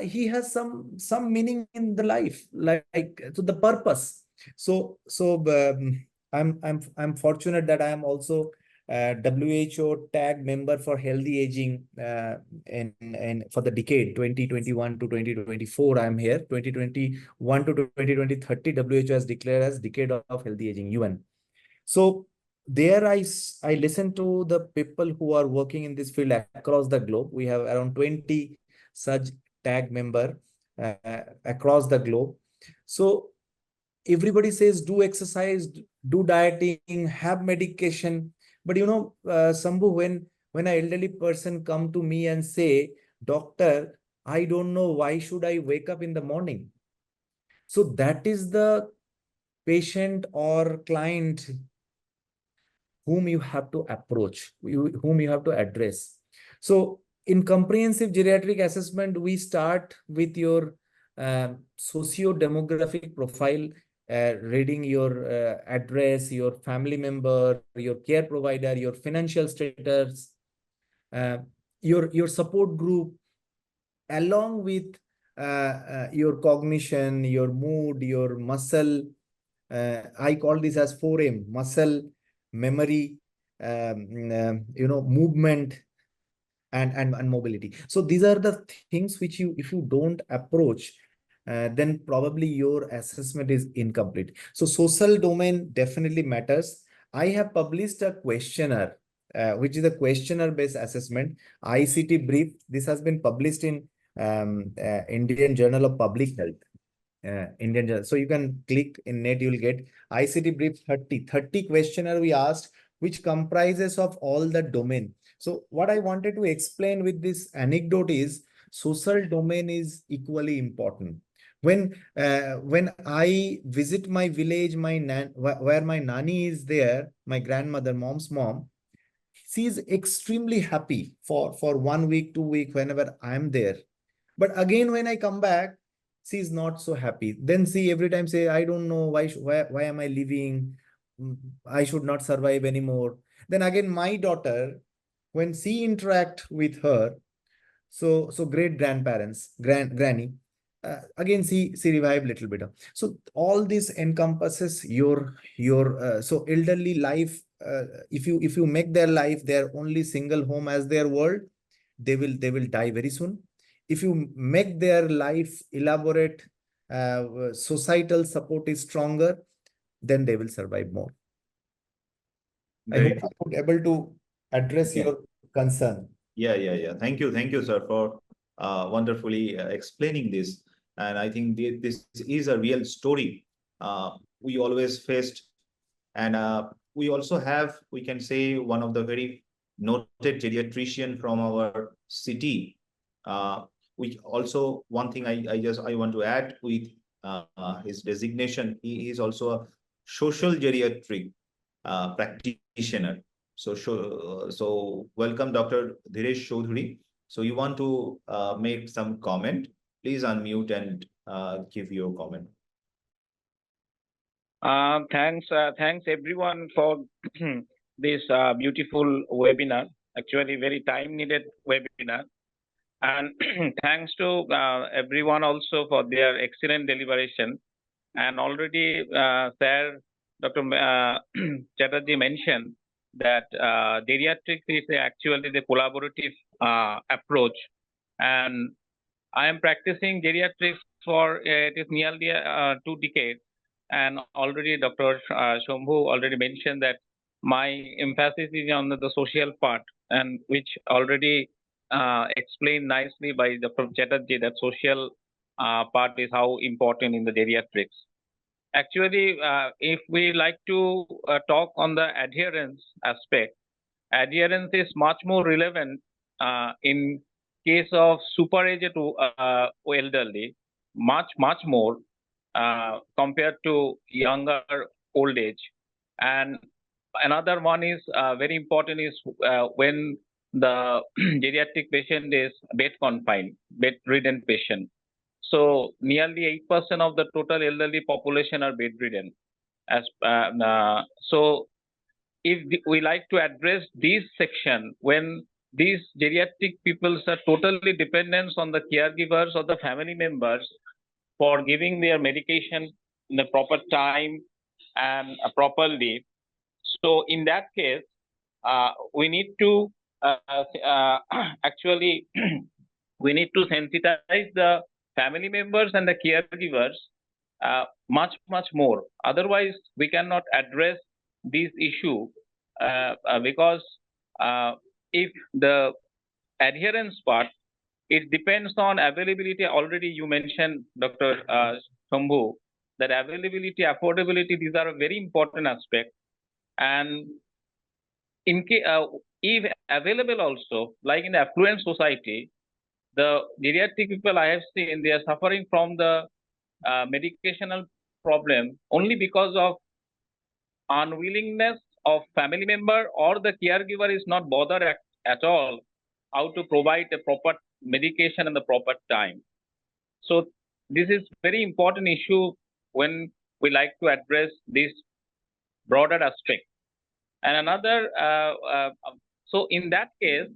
he has some meaning in the life, like so the purpose. So I'm fortunate that I am also WHO tag member for healthy aging, and for the decade 2021 to 2024. I'm here. 2021 to 2030, WHO has declared as decade of healthy aging, UN. So there I listen to the people who are working in this field across the globe. We have around 20 such tag member across the globe. So everybody says, do exercise, do dieting, have medication. But Sambhu, when an elderly person come to me and say, doctor, I don't know, why should I wake up in the morning? So that is the patient or client whom you have to approach, whom you have to address. So in comprehensive geriatric assessment, we start with your socio-demographic profile, reading your address, your family member, your care provider, your financial status, your support group, along with your cognition, your mood, your muscle. I call this as 4M: muscle, memory, movement, and mobility. So these are the things which if you don't approach, then probably your assessment is incomplete. So social domain definitely matters. I have published a questionnaire, which is a questionnaire-based assessment, ICT brief. This has been published in Indian Journal of Public Health. Indian Journal. So you can click in net, you'll get ICT brief 30 questionnaire we asked, which comprises of all the domain. So what I wanted to explain with this anecdote is social domain is equally important. When I visit my village, where my nani is there, my grandmother, mom's mom, she is extremely happy for 1 week, 2 weeks, whenever I'm there. But again, when I come back, she is not so happy. Then she every time say, I don't know why am I leaving? I should not survive anymore. Then again, my daughter, when she interact with her, so great grandparents, granny, again she revive little bit. So all this encompasses your so elderly life. If you make their life their only single home as their world, they will die very soon. If you make their life elaborate, societal support is stronger, then they will survive more. I hope I was able to address your concern. Yeah. Thank you, sir, for wonderfully explaining this. And I think this is a real story we always faced. And we also have, we can say, one of the very noted geriatrician from our city. We also, one thing I want to add with his designation, he is also a social geriatric practitioner. So welcome, Dr. Dhiresh Chaudhary. So you want to make some comment? Please unmute and give your comment. Thanks everyone for this beautiful webinar. Actually, very time-needed webinar, and thanks to everyone also for their excellent deliberation. And already, Sir Dr. Chatterjee mentioned that geriatrics is actually the collaborative approach, and I am practicing geriatrics for it is nearly 2 decades. And already Dr. Shambo already mentioned that my emphasis is on the social part, and which already explained nicely by Dr. Chatterjee that social part is how important in the geriatrics. Actually, if we like to talk on the adherence aspect, adherence is much more relevant in case of super aged elderly, much more compared to younger old age. And another one is very important is when the geriatric patient is bed confined, bedridden patient. So nearly 8% of the total elderly population are bedridden. So if we like to address this section, when these geriatric peoples are totally dependent on the caregivers or the family members for giving their medication in the proper time and properly. So in that case, we need to actually we need to sensitize the family members and the caregivers much more. Otherwise, we cannot address this issue because if the adherence part, it depends on availability. Already you mentioned, Dr. Shambo, that availability, affordability, these are a very important aspect. And if available also, like in the affluent society, the geriatric people I have seen, they are suffering from the medicational problem only because of unwillingness of family member, or the caregiver is not bothered at all how to provide a proper medication in the proper time. So this is very important issue when we like to address this broader aspect. And another, so in that case,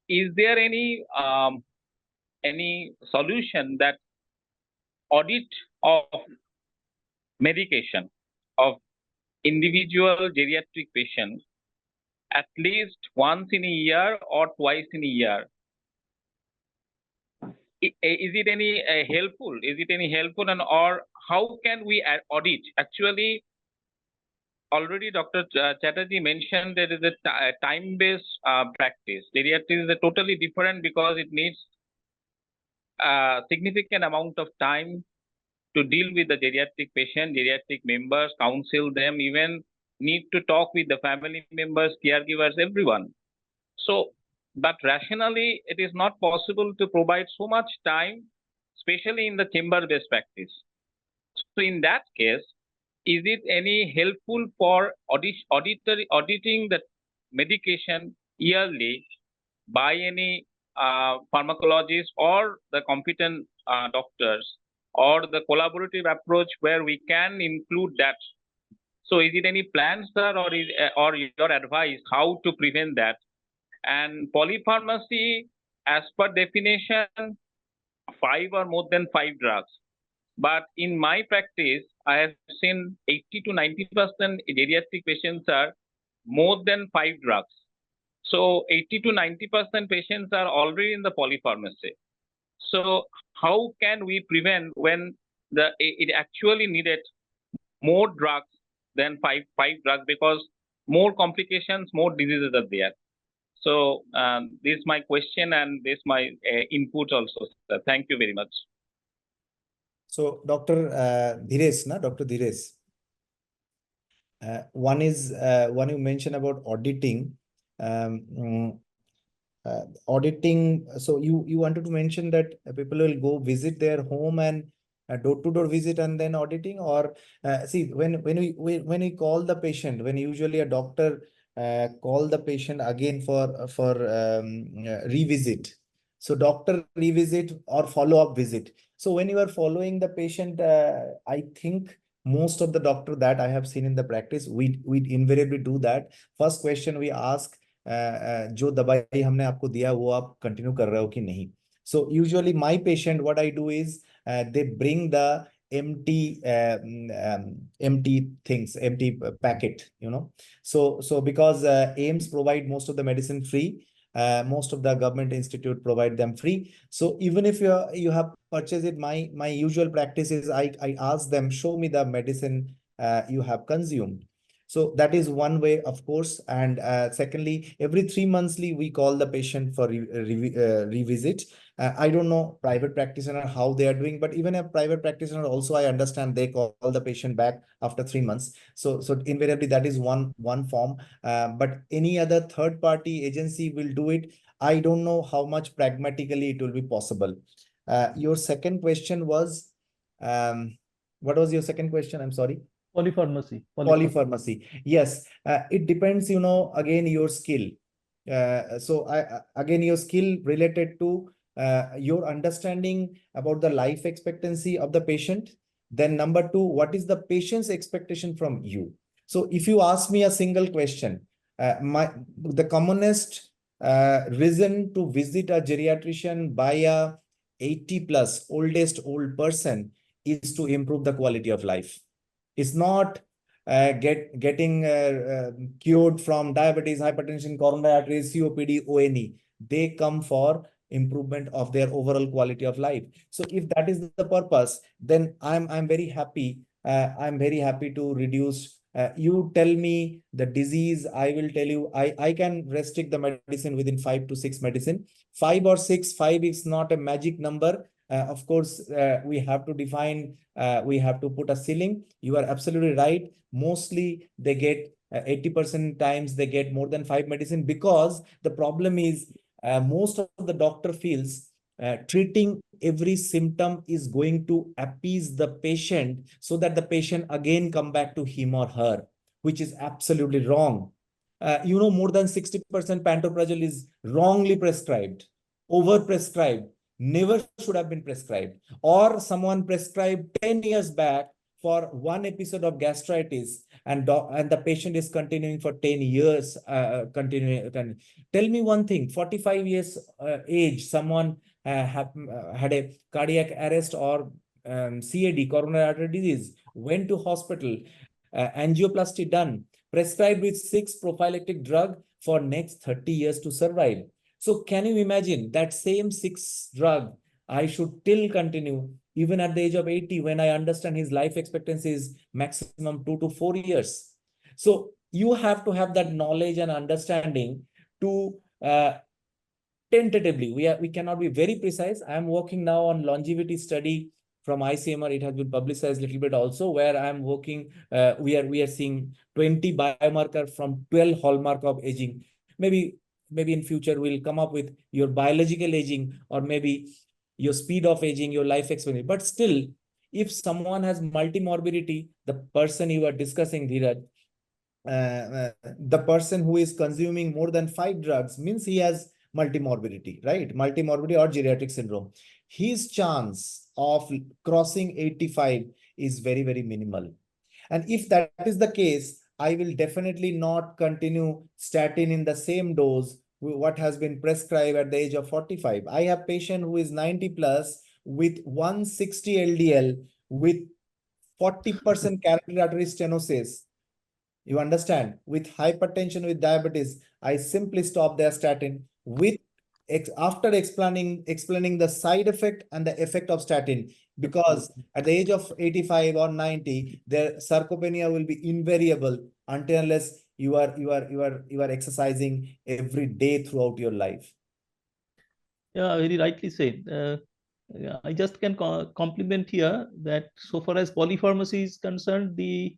is there any solution that audit of medication of individual geriatric patients at least once in a year or twice in a year? Is it any helpful? Is it any helpful, and or how can we audit? Actually, already Dr. Chatterjee mentioned there is a time-based practice. Geriatrics is totally different because it needs a significant amount of time to deal with the geriatric patient, geriatric members, counsel them, even need to talk with the family members, caregivers, everyone. So, but rationally, it is not possible to provide so much time, especially in the chamber-based practice. So in that case, is it any helpful for auditing the medication yearly by any pharmacologist or the competent doctors, or the collaborative approach where we can include that? So is it any plans, sir, or your advice how to prevent that? And polypharmacy, as per definition, 5 or more than 5 drugs. But in my practice, I have seen 80 to 90% geriatric patients are more than 5 drugs. So 80 to 90% patients are already in the polypharmacy. So how can we prevent when it actually needed more drugs than five drugs, because more complications, more diseases are there. So this is my question and this is my input also, sir. Thank you very much. So Dr. Dhires, na? Dr. Dhires. One is one you mentioned about auditing. Auditing. So you wanted to mention that people will go visit their home and door-to-door visit and then auditing, or see when we call the patient, when usually a doctor call the patient again for revisit. So doctor revisit or follow-up visit. So when you are following the patient, I think most of the doctor that I have seen in the practice, we invariably do that. First question we ask, जो दवाई हमने आपको दिया वो आप continue कर रहे हो कि नहीं. So usually my patient, what I do is they bring the empty things, empty packet, you know. So because AIIMS provide most of the medicine free, most of the government institute provide them free. So even if you have purchased it, my usual practice is I ask them, show me the medicine you have consumed. So that is one way, of course. And secondly, every 3 monthly, we call the patient for revisit. I don't know private practitioner how they are doing, but even a private practitioner also, I understand they call the patient back after 3 months. So invariably that is one form. But any other third party agency will do it. I don't know how much pragmatically it will be possible. Your second question was, what was your second question? I'm sorry. Polypharmacy. Polypharmacy. Yes, it depends, you know, again, your skill. So again, your skill related to your understanding about the life expectancy of the patient. Then number two, what is the patient's expectation from you? So if you ask me a single question, the commonest reason to visit a geriatrician by a 80+ old person is to improve the quality of life. It's not getting cured from diabetes, hypertension, coronary arteries, COPD, ONE. They come for improvement of their overall quality of life. So if that is the purpose, then I'm very happy. I'm very happy to reduce. You tell me the disease, I will tell you. I can restrict the medicine within 5 to 6 medicine. 5 or 6, 5 is not a magic number. Of course, we have to define, we have to put a ceiling. You are absolutely right. Mostly they get 80% times they get more than 5 medicine, because the problem is most of the doctor feels treating every symptom is going to appease the patient so that the patient again come back to him or her, which is absolutely wrong. You know, more than 60% pantoprazole is wrongly prescribed, overprescribed, never should have been prescribed, or someone prescribed 10 years back for one episode of gastritis, and the patient is continuing for 10 years. Tell me one thing: 45 years age, someone had a cardiac arrest or CAD, coronary artery disease, went to hospital, angioplasty done, prescribed with 6 prophylactic drug for next 30 years to survive. So can you imagine that same 6 drug I should still continue even at the age of 80, when I understand his life expectancy is maximum 2 to 4 years. So you have to have that knowledge and understanding to tentatively, we cannot be very precise. I am working now on longevity study from ICMR. It has been publicized a little bit also, where I am working, we are seeing 20 biomarker from 12 hallmark of aging. Maybe in future we'll come up with your biological aging, or maybe your speed of aging, your life expectancy. But still, if someone has multimorbidity, the person you are discussing, Dheeraj, the person who is consuming more than 5 drugs means he has multimorbidity, right? Multimorbidity or geriatric syndrome. His chance of crossing 85 is very, very minimal. And if that is the case, I will definitely not continue statin in the same dose what has been prescribed at the age of 45. I have patient who is 90+ with 160 LDL with 40% carotid artery stenosis. You understand? With hypertension, with diabetes, I simply stop their statin with after explaining the side effect and the effect of statin, because at the age of 85 or 90, their sarcopenia will be invariable until unless you are exercising every day throughout your life. Yeah, very rightly said. Yeah, I just can compliment here that so far as polypharmacy is concerned, the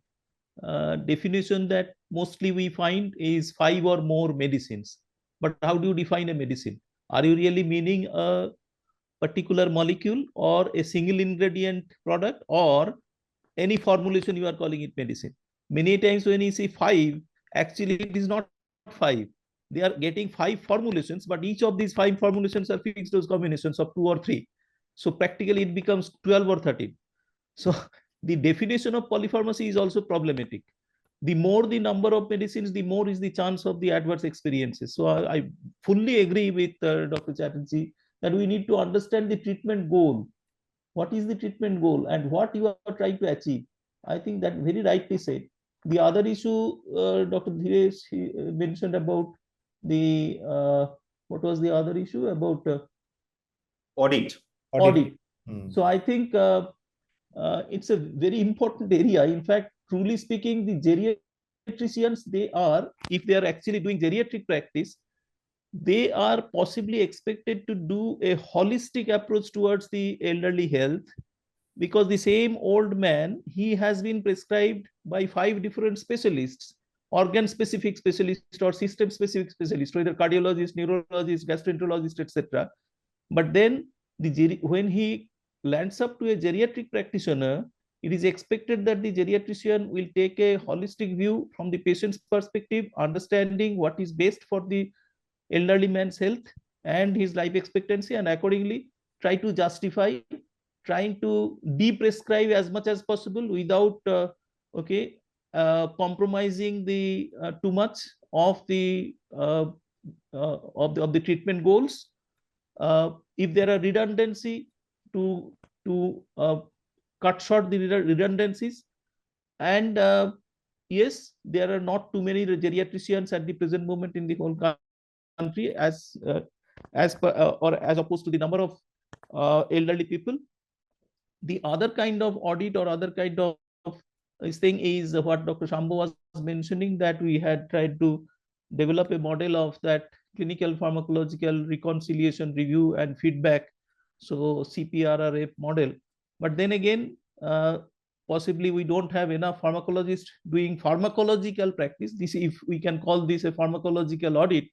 definition that mostly we find is 5 or more medicines. But how do you define a medicine? Are you really meaning a particular molecule or a single ingredient product or any formulation you are calling it medicine? Many times when you say 5, actually it is not 5. They are getting 5 formulations, but each of these 5 formulations are fixed dose combinations of 2 or 3. So practically it becomes 12 or 13. So the definition of polypharmacy is also problematic. The more the number of medicines, the more is the chance of the adverse experiences. So I fully agree with Dr. Chatterjee that we need to understand the treatment goal. What is the treatment goal and what you are trying to achieve? I think that very rightly said. The other issue Dr. Dhiresh mentioned about the what was the other issue about Audit. audit. Hmm. So I think it's a very important area. In fact, truly speaking, the geriatricians, they are, if they are actually doing geriatric practice, they are possibly expected to do a holistic approach towards the elderly health, because the same old man, he has been prescribed by 5 different specialists, organ specific specialist or system specific specialist, whether cardiologist, neurologist, gastroenterologist, etc. But then when he lands up to a geriatric practitioner, it is expected that the geriatrician will take a holistic view from the patient's perspective, understanding what is best for the elderly man's health and his life expectancy, and accordingly try to justify, trying to de-prescribe as much as possible without compromising the too much of the treatment goals. If there are redundancy, to cut short the redundancies. And yes, there are not too many geriatricians at the present moment in the whole country as opposed to the number of elderly people. The other kind of audit or other kind of this thing is what Dr. Shambo was mentioning, that we had tried to develop a model of that clinical pharmacological reconciliation review and feedback, so CPRRF model. But then again, possibly we don't have enough pharmacologists doing pharmacological practice. This, if we can call this a pharmacological audit,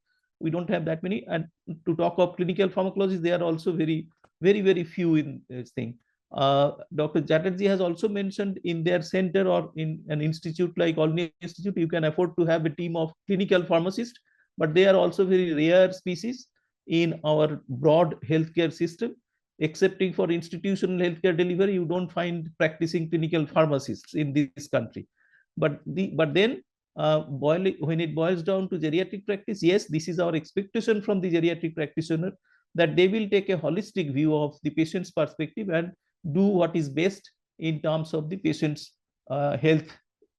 we don't have that many. And to talk of clinical pharmacologists, they are also very, very, very few in this thing. Dr. Chatterjee has also mentioned in their center or in an institute like Olney Institute, you can afford to have a team of clinical pharmacists, but they are also very rare species in our broad healthcare system. Excepting for institutional healthcare delivery, you don't find practicing clinical pharmacists in this country. But then when it boils down to geriatric practice, yes, this is our expectation from the geriatric practitioner, that they will take a holistic view of the patient's perspective and do what is best in terms of the patient's health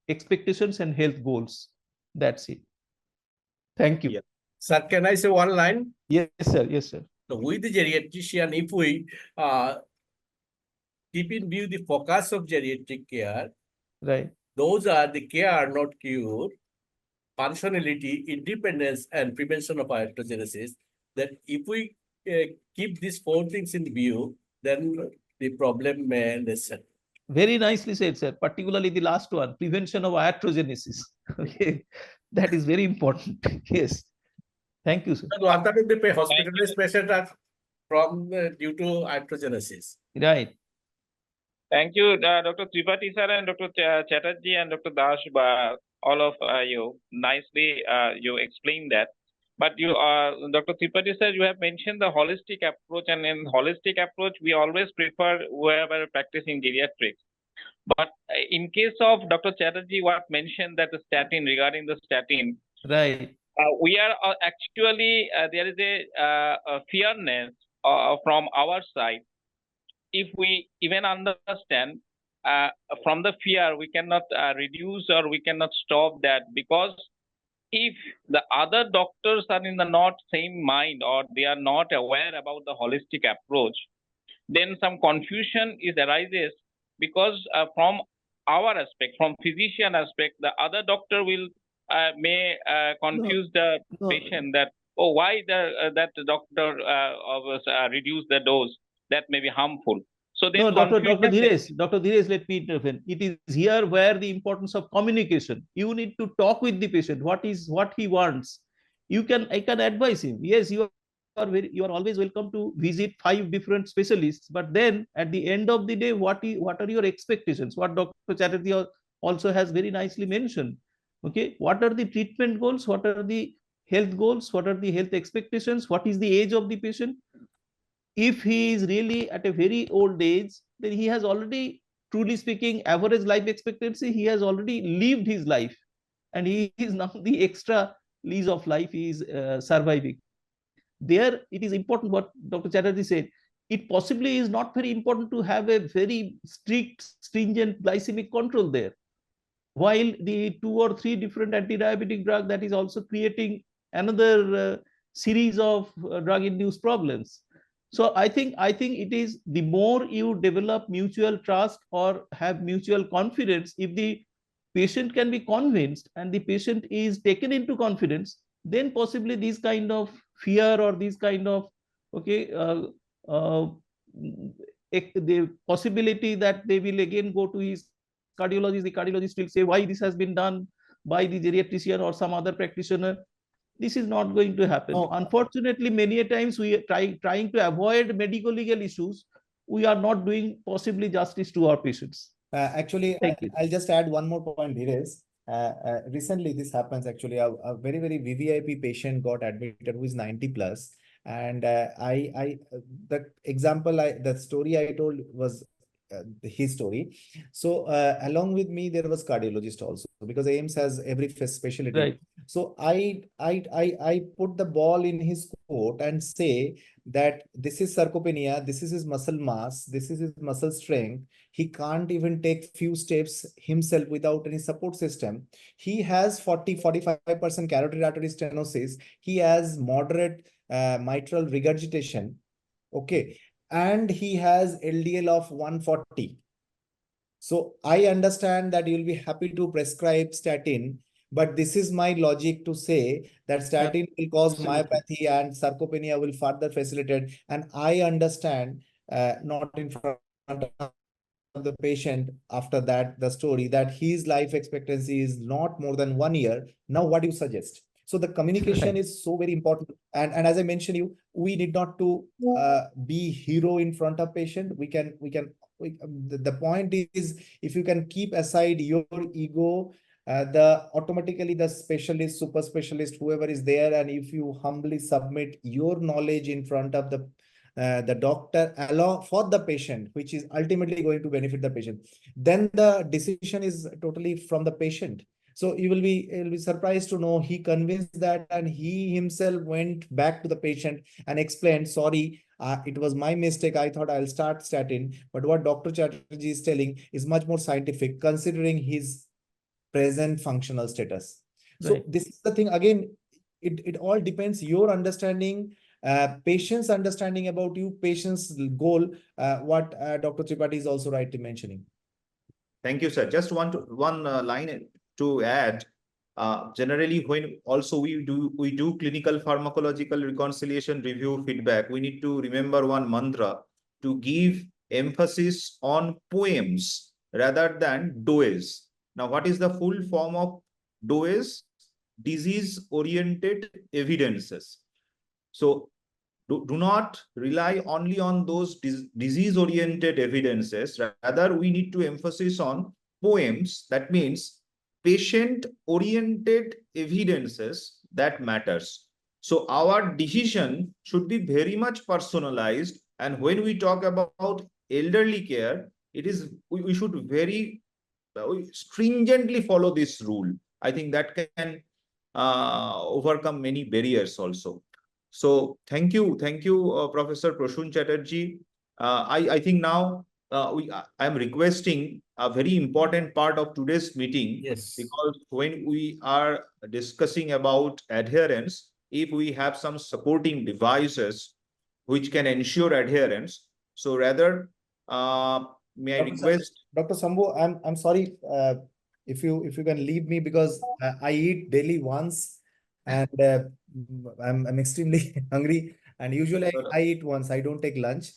expectations and health goals. That's it. Thank you. Yeah. Sir, can I say one line? Yes, sir. Yes, sir. So with the geriatrician, if we keep in view the focus of geriatric care, Right. those are the care, not cure, functionality, independence, and prevention of iatrogenesis. That if we keep these 4 things in view, then the problem may lessen. Very nicely said, sir. Particularly the last one, prevention of iatrogenesis. Okay, that is very important. Yes. Thank you, sir. One time the hospitalized patients are from due to iatrogenesis. Right. Thank you, Dr. Tripathi sir and Dr. Chatterjee and Dr. Dash, all of you. Nicely, you explained that. But you, Dr. Tripathi sir, you have mentioned the holistic approach, and in holistic approach, we always prefer whoever practicing geriatrics. But in case of Dr. Chatterjee, what mentioned that the statin, regarding the statin, Right. we are actually, there is a fearness from our side. If we even understand from the fear, we cannot reduce or we cannot stop that, because if the other doctors are in the not same mind or they are not aware about the holistic approach, then some confusion arises, because from our aspect, from physician aspect, the other doctor will may confuse the no. patient that, oh, why that doctor was reduce the dose, that may be harmful. So then No, Dr. confusion. Dr. Dhiresh, let me intervene. It is here where the importance of communication. You need to talk with the patient. What he wants. I can advise him. Yes, you are always welcome to visit 5 different specialists. But then at the end of the day, what are your expectations? What Dr. Chatterjee also has very nicely mentioned. Okay, what are the treatment goals? What are the health goals? What are the health expectations? What is the age of the patient? If he is really at a very old age, then he has already, truly speaking, average life expectancy, he has already lived his life, and he is now the extra lease of life he is surviving. There, it is important what Dr. Chatterjee said. It possibly is not very important to have a very strict, stringent glycemic control there, while the 2 or 3 different anti-diabetic drug that is also creating another series of drug-induced problems. So I think it is the more you develop mutual trust or have mutual confidence, if the patient can be convinced and the patient is taken into confidence, then possibly these kind of fear or these kind of the possibility that they will again go to his cardiologist, the cardiologist will say why this has been done by the geriatrician or some other practitioner. This is not going to happen. No. Unfortunately, many a times we are trying to avoid medical legal issues. We are not doing possibly justice to our patients. Actually, Thank you. I'll just add one more point here is, recently this happens actually, a very, very VVIP patient got admitted who is 90 plus. And the story I told was his story. So along with me, there was cardiologist also, because AIIMS has every specialty. Right. So I put the ball in his court and say that this is sarcopenia, this is his muscle mass, this is his muscle strength. He can't even take few steps himself without any support system. He has 40-45% carotid artery stenosis. He has moderate mitral regurgitation. Okay. And he has LDL of 140. So I understand that you'll be happy to prescribe statin, but this is my logic to say that statin will cause myopathy and sarcopenia will further facilitate. And I understand, not in front of the patient after that, the story that his life expectancy is not more than 1 year. Now, what do you suggest? So the communication is so very important. And as I mentioned we need not to be hero in front of patient. The point is, if you can keep aside your ego, automatically the specialist, super specialist, whoever is there, and if you humbly submit your knowledge in front of the doctor along for the patient, which is ultimately going to benefit the patient, then the decision is totally from the patient. So you'll be surprised to know he convinced that, and he himself went back to the patient and explained, sorry, it was my mistake. I thought I'll start statin. But what Dr. Chatterjee is telling is much more scientific, considering his present functional status. So this is the thing. Again, it all depends your understanding, patient's understanding about you, patient's goal, what Dr. Tripathi is also rightly mentioning. Thank you, sir. Just one line to add. Generally, when also we do clinical pharmacological reconciliation review feedback, we need to remember one mantra to give emphasis on poems rather than DOEs. Now, what is the full form of DOEs? Disease-oriented evidences. So do not rely only on those disease-oriented evidences. Rather, we need to emphasize on poems. That means patient-oriented evidences that matters. So our decision should be very much personalized. And when we talk about elderly care, we should very stringently follow this rule. I think that can overcome many barriers also. So thank you, Professor Prasun Chatterjee. I think now I am requesting a very important part of today's meeting. Yes. Because when we are discussing about adherence, if we have some supporting devices which can ensure adherence, so rather may I request Dr. Shambo, I'm sorry. if you can leave me, because I eat daily once, and I'm extremely hungry, and usually I eat once. I don't take lunch.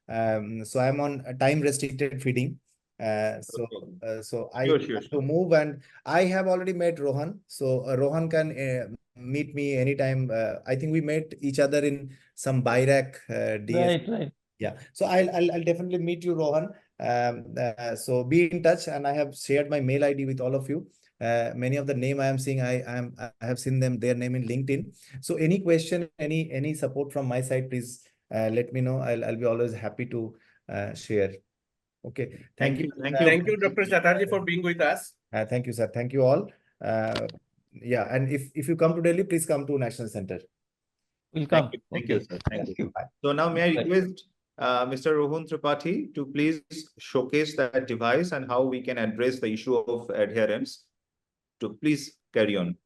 So I'm on a time restricted feeding. So I Sure, have sure. to move, and I have already met Rohan. So Rohan can meet me anytime. I think we met each other in some Bayrak DS. Right. Yeah. So I'll definitely meet you, Rohan. So be in touch, and I have shared my mail ID with all of you. Many of the name I am seeing, I have seen their name in LinkedIn. So any question, any support from my side, please let me know. I'll be always happy to share. Okay. Thank you. Thank you. Thank you, Dr. Chatterjee, for being with us. Thank you, sir. Thank you all. Yeah, and if you come to Delhi, please come to National Center. Will Thank come. you. Thank Okay. you, sir. Thank you. Bye. So now may I Right. request Mr. Rohan Tripathi to please showcase that device and how we can address the issue of adherence. To please carry on.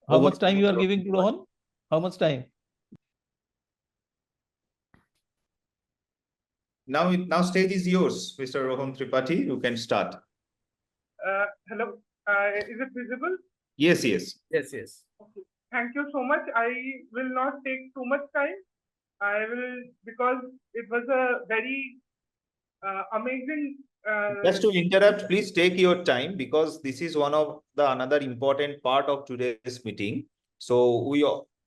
How Over much time you are to giving to Rohan? How much time? Now stage is yours, Mr. Rohan Tripathi. You can start. Hello, is it visible? Yes, yes. Yes, yes. Okay. Thank you so much. I will not take too much time. I will, because it was a very amazing. Just to interrupt, please take your time, because this is one of the another important part of today's meeting. So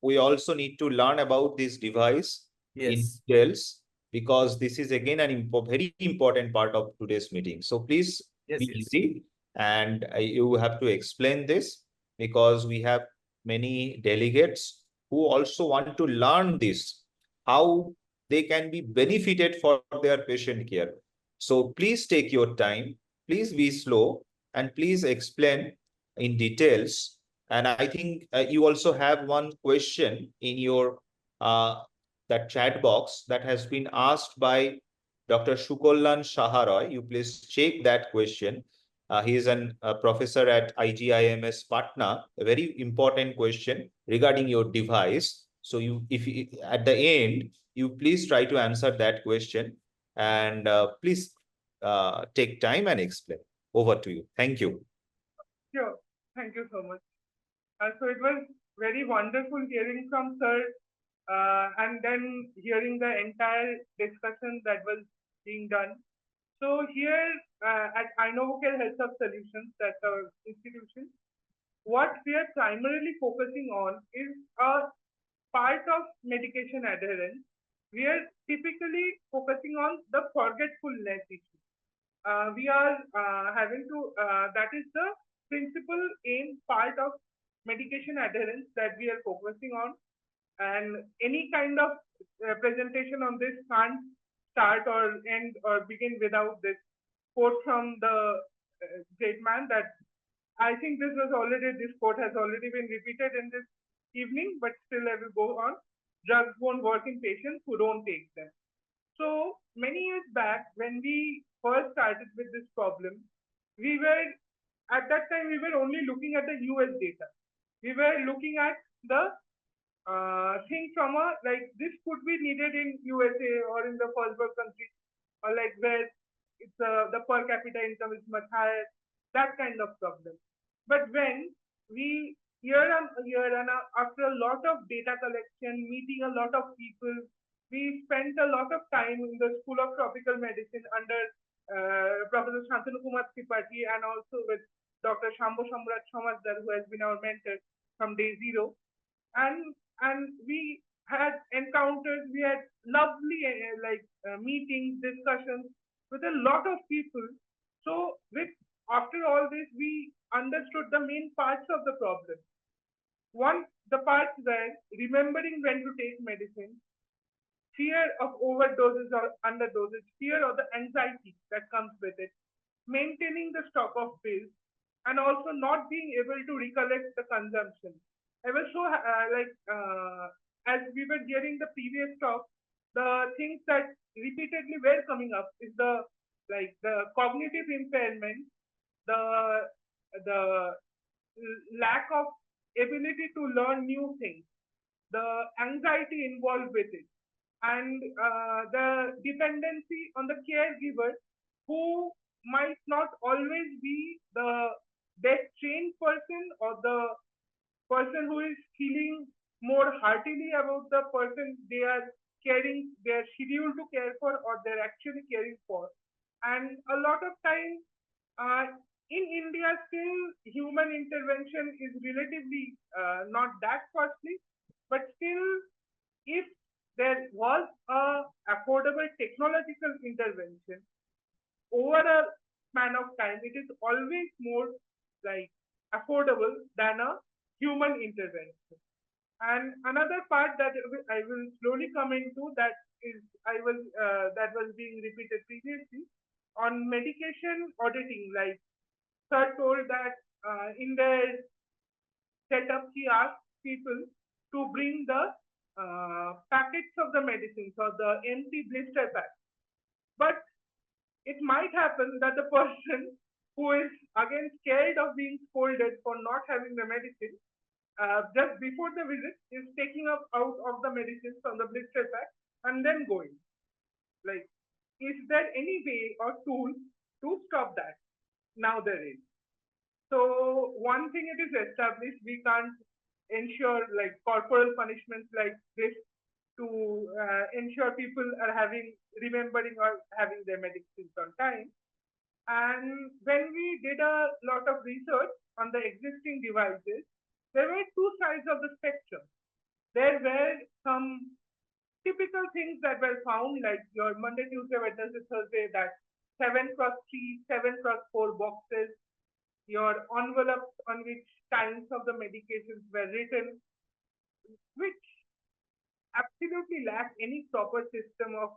we also need to learn about this device in Yes. details, because this is again an very important part of today's meeting. So please Yes, be yes. easy, and you have to explain this, because we have many delegates who also want to learn this, how they can be benefited for their patient care. So please take your time, please be slow, and please explain in details. And I think you also have one question in your that chat box that has been asked by Dr. Shukollan Shaharoy. You please check that question. He is a professor at IGIMS Patna. A very important question regarding your device. So if you, at the end, you please try to answer that question, and please take time and explain. Over to you. Thank you. Sure. Thank you so much. So it was very wonderful hearing from sir, and then hearing the entire discussion that was being done. So here at Inovocare Healthsoft Solutions, that's our institution, what we are primarily focusing on is a part of medication adherence. We are typically focusing on the forgetfulness issue. We are having to, that is the principal aim part of medication adherence that we are focusing on. And any kind of presentation on this can't start or end or begin without this quote from the great man that I think this quote has already been repeated in this evening, but still I will go on. Drugs won't work in patients who don't take them. So many years back, when we first started with this problem, at that time, we were only looking at the US data. We were looking at the thing from this could be needed in USA or in the first world country, or like where it's the per capita income is much higher, that kind of problem. But when we year on year and after a lot of data collection, meeting a lot of people, we spent a lot of time in the School of Tropical Medicine under Professor Santanu Tripathi, and also with Dr. Shambo Samajdar, who has been our mentor from day zero. And we had encounters, we had lovely meetings, discussions with a lot of people. So after all this, we understood the main parts of the problem. One, the parts were remembering when to take medicine, fear of overdoses or underdoses, fear of the anxiety that comes with it, maintaining the stock of pills, and also not being able to recollect the consumption. I was so as we were hearing the previous talk, the things that repeatedly were coming up is the cognitive impairment, the lack of ability to learn new things, the anxiety involved with it, and the dependency on the caregiver, who might not always be the that trained person or the person who is feeling more heartily about the person they are caring, they are scheduled to care for, or they're actually caring for. And a lot of times, in India, still human intervention is relatively not that costly, but still, if there was a affordable technological intervention over a span of time, it is always more like affordable than a human intervention. And another part that I will slowly come into that is that was being repeated previously on medication auditing. Like sir told that in their setup he asked people to bring the packets of the medicines or the empty blister pack. But it might happen that the person who is again scared of being scolded for not having the medicine just before the visit is taking up out of the medicines from the blister pack and then going. Like, is there any way or tool to stop that? Now there is. So one thing it is established, we can't ensure like corporal punishments like this to ensure people are remembering or having their medicines on time. And when we did a lot of research on the existing devices, there were two sides of the spectrum. There were some typical things that were found, like your Monday, Tuesday, Wednesday, Thursday, that 7x3, 7x4 boxes, your envelopes on which times of the medications were written, which absolutely lacked any proper system of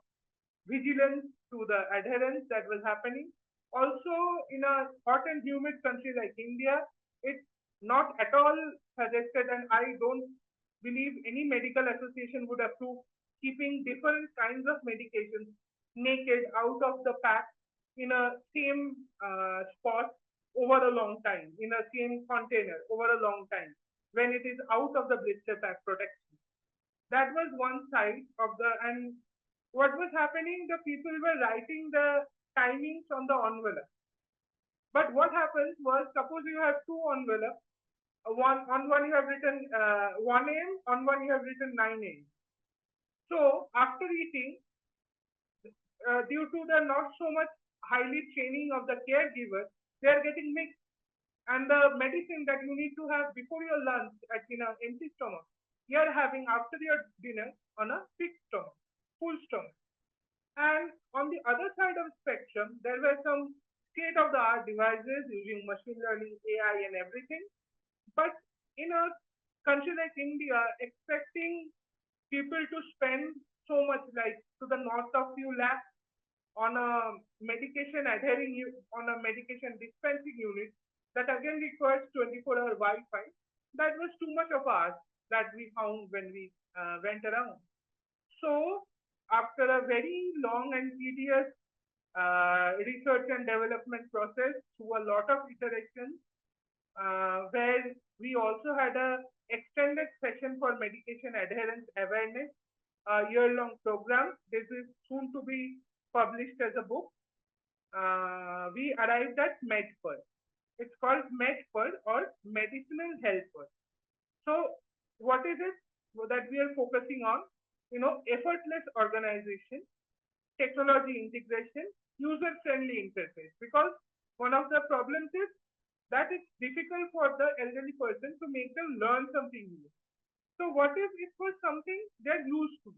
vigilance to the adherence that was happening. Also, in a hot and humid country like India, it's not at all suggested, and I don't believe any medical association would approve keeping different kinds of medications naked out of the pack in a same spot over a long time, in a same container over a long time, when it is out of the blister pack protection. That was one side of the, and what was happening, the people were writing the timings on the envelope. But what happens was, suppose you have two envelopes, on one you have written 1 AM, on one you have written 9 AM. So after eating, due to the not so much highly training of the caregiver, they are getting mixed. And the medicine that you need to have before your lunch in an empty stomach, you are having after your dinner on a fixed stomach, full stomach. And on the other side of the spectrum, there were some state-of-the-art devices using machine learning, AI, and everything. But in a country like India, expecting people to spend so much, like to the north of few lakhs on a medication dispensing unit that again requires 24-hour Wi-Fi, that was too much of ours that we found when we went around. So after a very long and tedious research and development process through a lot of iterations, where we also had a extended session for medication adherence awareness, a year-long program. This is soon to be published as a book. We arrived at MedpeR. It's called MedpeR or Medicinal Healthsoft. So what is it that we are focusing on? Effortless organization, technology integration, user-friendly interface. Because one of the problems is that it's difficult for the elderly person to make them learn something new. So what if it was something they're used to?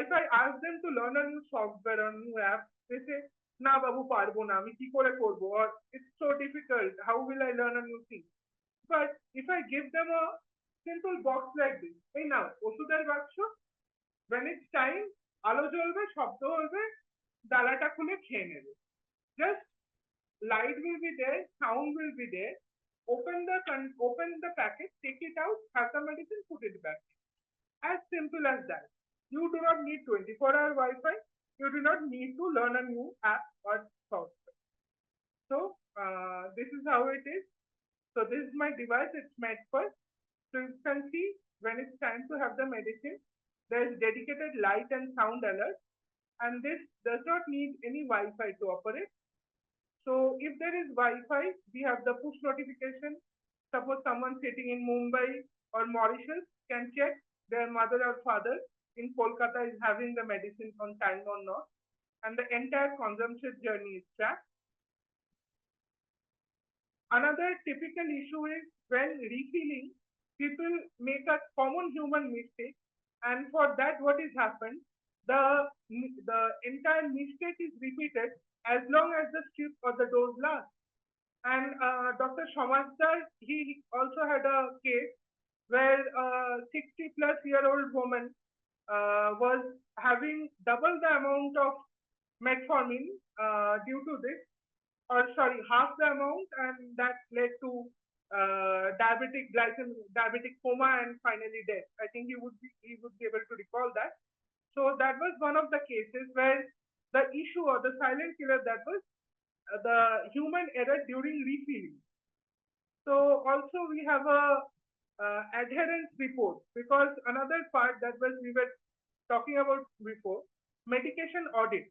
If I ask them to learn a new software or new app, they say, "Na babu parbo na, ami ki kore korbo," or "It's so difficult. How will I learn a new thing?" But if I give them a simple box like this, hey now, oshudar baksho, when it's time, alo জ্বলবে, শব্দ হবে, ডালাটা খুলে খেয়ে নেবে. Just light will be there, sound will be there. Open the packet, take it out, have the medicine, put it back. As simple as that. You do not need 24-hour Wi-Fi. You do not need to learn a new app or software. So this is how it is. So this is my device. It's MedpeR. So you can see when it's time to have the medicine, there is dedicated light and sound alert, and this does not need any Wi-Fi to operate. So if there is Wi-Fi, we have the push notification. Suppose someone sitting in Mumbai or Mauritius can check their mother or father in Kolkata is having the medicine on time or not, and the entire consumption journey is tracked. Another typical issue is when refilling, people make a common human mistake, and for that, what is happened? The entire mistake is repeated as long as the strip or the dose lasts. And Dr. Samajdar, he also had a case where a 60-plus-year-old woman was having double the amount of metformin due to this, or sorry, half the amount, and that led to diabetic coma, and finally death. I think he would be able to recall that. So that was one of the cases where the issue or the silent killer, that was the human error during refilling. So also we have a adherence report, because another part that was we were talking about before, medication audit.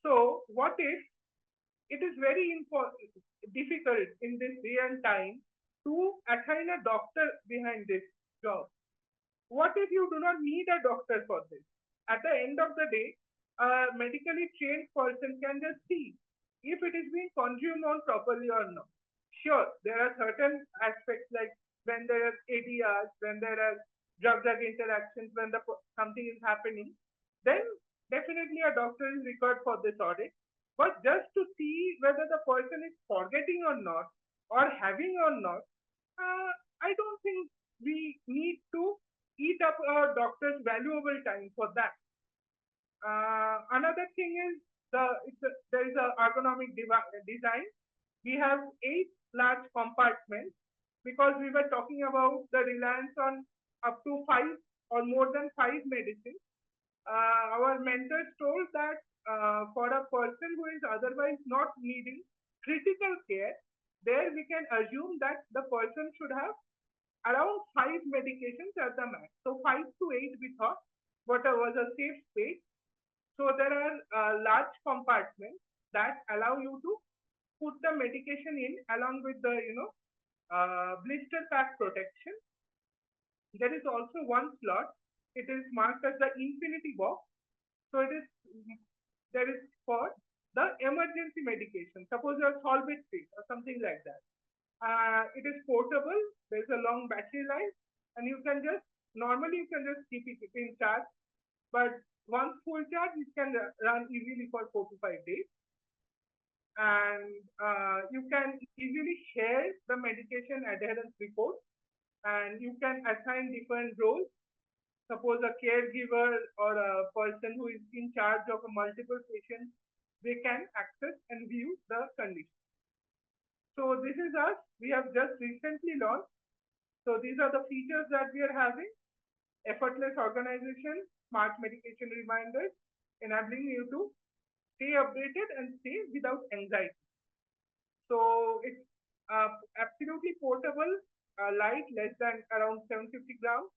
So what if it is very difficult in this day and time to assign a doctor behind this job? What if you do not need a doctor for this? At the end of the day, a medically trained person can just see if it is being consumed on properly or not. Sure, there are certain aspects like when there are ADRs, when there are drug-drug interactions, when something is happening, then definitely a doctor is required for this audit. But just to see whether the person is forgetting or not, or having or not, I don't think we need to eat up a doctor's valuable time for that. Another thing is there is an ergonomic design. We have 8 large compartments, because we were talking about the reliance on up to 5 or more than 5 medicines. Our mentors told that for a person who is otherwise not needing critical care, there we can assume that the person should have around 5 medications at the max. So 5 to 8 we thought, but was a safe space. So there are large compartments that allow you to put the medication in along with the blister pack protection. There is also one slot. It is marked as the infinity box. So there is for the emergency medication. Suppose you are solvent free or something like that. It is portable. There is a long battery life, and you can just keep it in charge. But once full charge, it can run easily for 4 to 5 days. And you can easily share the medication adherence report, and you can assign different roles. Suppose a caregiver or a person who is in charge of multiple patients, they can access and view the condition. So this is us. We have just recently launched. So these are the features that we are having: effortless organization, smart medication reminders, enabling you to stay updated and stay without anxiety. So it's absolutely portable, light, less than around 750 grams,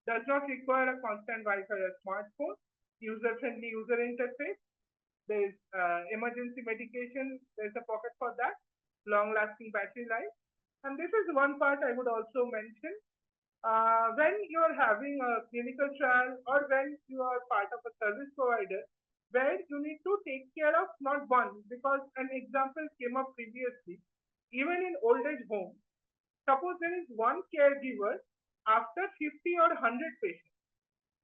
does not require a constant Wi-Fi or smartphone, user-friendly user interface. There's emergency medication, there's a pocket for that, long-lasting battery life. And this is one part I would also mention. When you're having a clinical trial or when you are part of a service provider, where you need to take care of not one, because an example came up previously, even in old age homes, suppose there is one caregiver after 50 or 100 patients.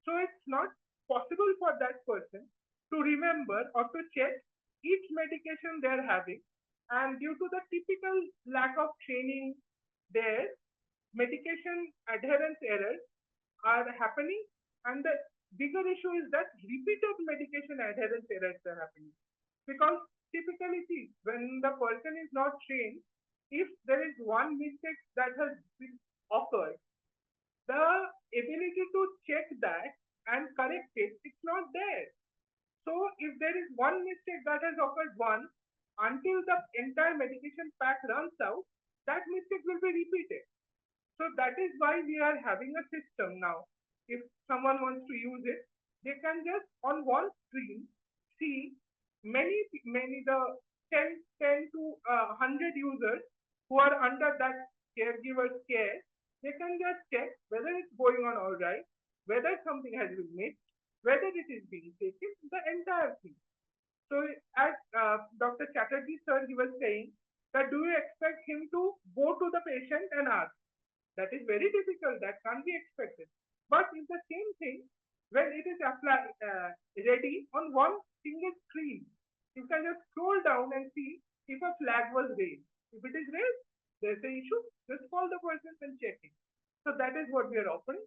So it's not possible for that person to remember or to check each medication they're having. And due to the typical lack of training there, medication adherence errors are happening, and the bigger issue is that repeated medication adherence errors are happening. Because typically, see, when the person is not trained, if there is one mistake that has been occurred, the ability to check that and correct it, it's not there. So if there is one mistake that has occurred once, until the entire medication pack runs out, that mistake will be repeated. So that is why we are having a system now. If someone wants to use it, they can just on one screen see the 10 to 100 users who are under that caregiver's care, they can just check whether it's going on all right, whether something has been missed, whether it is being taken, the entire thing. So as Dr. Chatterjee sir, he was saying that do you expect him to go to the patient and ask? That is very difficult. That can't be expected. But it's the same thing when it is applied, ready on one single screen. You can just scroll down and see if a flag was raised. If it is raised, there's an issue. Just call the person and check it. So that is what we are offering.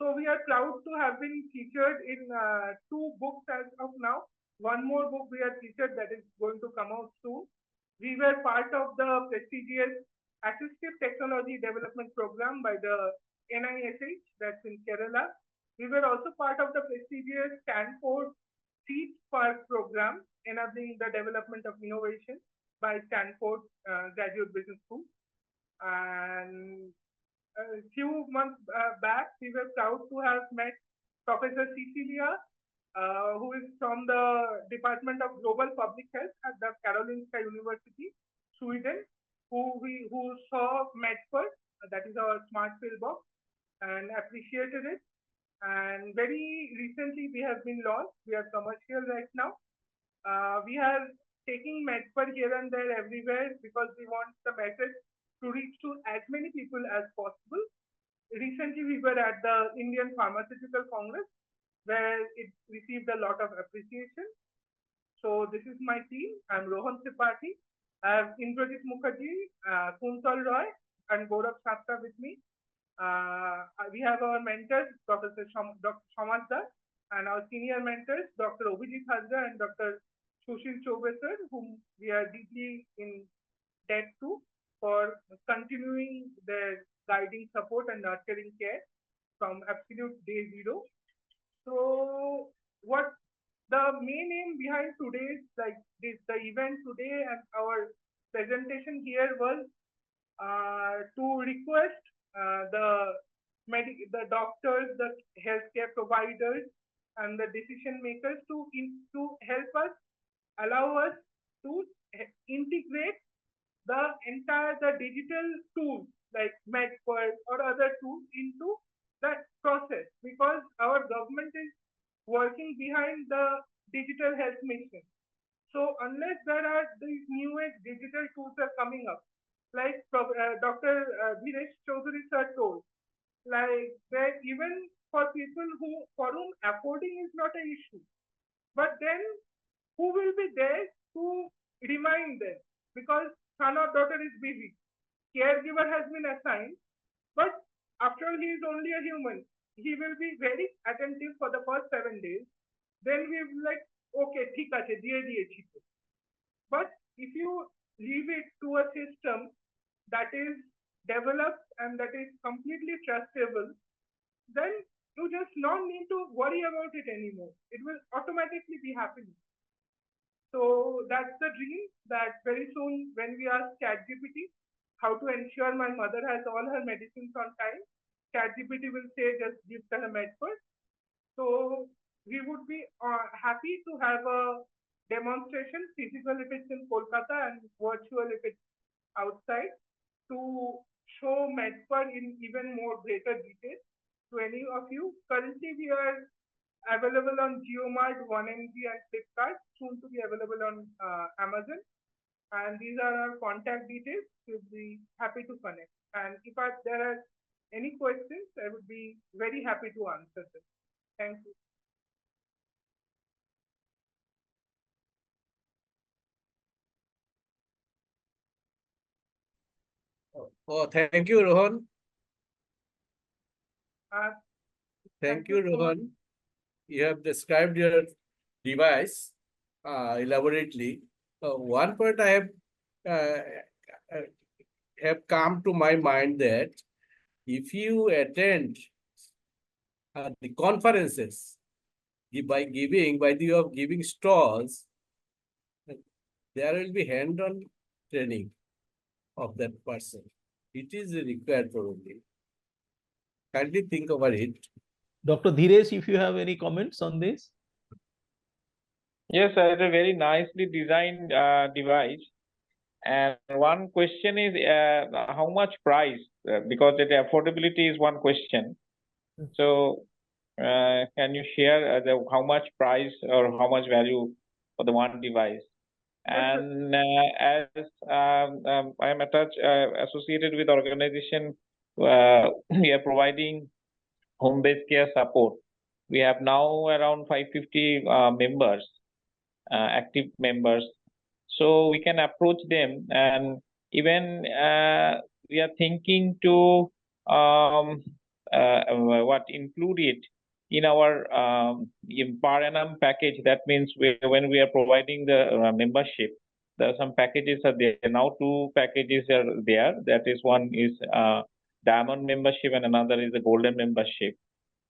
So we are proud to have been featured in 2 books as of now. One more book we are featured that is going to come out soon. We were part of the prestigious Assistive Technology Development Program by the NISH, that's in Kerala. We were also part of the prestigious Stanford Seed Spark Program, enabling the development of innovation by Stanford Graduate Business School. And a few months back, we were proud to have met Professor Cecilia, who is from the Department of Global Public Health at the Karolinska University, Sweden, who saw MedpeR, that is our smart pill box, and appreciated it. And very recently, we have been launched. We are commercial right now. We are taking MedpeR here and there everywhere because we want the message to reach to as many people as possible. Recently, we were at the Indian Pharmaceutical Congress, where it received a lot of appreciation. So this is my team. I'm Rohan Tripathi. I have Indrajit Mukherjee, Kunsal Roy, and Gaurav Shastra with me. We have our mentors, Professor Dr. Samajdar, and our senior mentors, Dr. Abhijit Hazra and Dr. Sushil Chobe sir, whom we are deeply in debt to for continuing their guiding support and nurturing care from absolute day zero. So what the main aim behind today's the event today and our presentation here was to request the doctors, the healthcare providers, and the decision makers to help us, allow us to integrate the digital tools like MedpeR or other tools into that process, because our government is working behind the digital health mission. So unless there are these new age digital tools are coming up, like Dr. Dhiresh Chaudhary sir told, like that even for people for whom affording is not an issue, but then who will be there to remind them? Because son or daughter is busy, caregiver has been assigned, but after all, he is only a human. He will be very attentive for the first 7 days. Then we will like, okay, thik ache, diye diyechi. But if you leave it to a system that is developed and that is completely trustable, then you just not need to worry about it anymore. It will automatically be happening. So that's the dream, that very soon when we ask ChatGPT how to ensure my mother has all her medicines on time, ChatGPT will say just give her MedpeR. So we would be happy to have a demonstration, physical if it's in Kolkata and virtual if it's outside, to show MedpeR in even more greater detail to any of you. Currently we are available on JioMart, 1mg and Flipkart, soon to be available on Amazon. And these are our contact details. We'll be happy to connect. And if there are any questions, I would be very happy to answer them. Thank you. Oh, thank you, Rohan. Thank you, you so Rohan. You have described your device elaborately. One point I have come to my mind that if you attend the conferences by way of giving stalls, there will be hand-on training of that person. It is required probably. Kindly think over it. Dr. Dhiresh, if you have any comments on this? Yes, it's a very nicely designed device. And one question is how much price? Because the affordability is one question. So can you share how much price or how much value for the one device? And as I am associated with organization, we are providing home-based care support. We have now around 550 members, active members. So we can approach them, and even we are thinking to include it in our per annum package. That means when we are providing the membership, there are some packages are there. Now two packages are there. That is, one is diamond membership and another is the golden membership.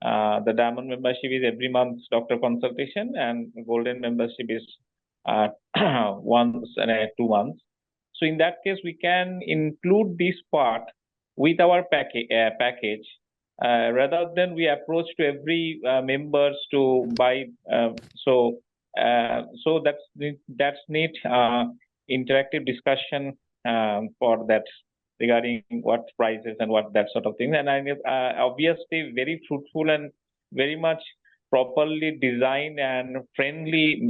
The diamond membership is every month doctor consultation, and golden membership is once in 2 months. So in that case, we can include this part with our package rather than we approach to every members to buy. So that's neat interactive discussion for that regarding what prices and what that sort of thing. And I obviously very fruitful and very much properly designed and friendly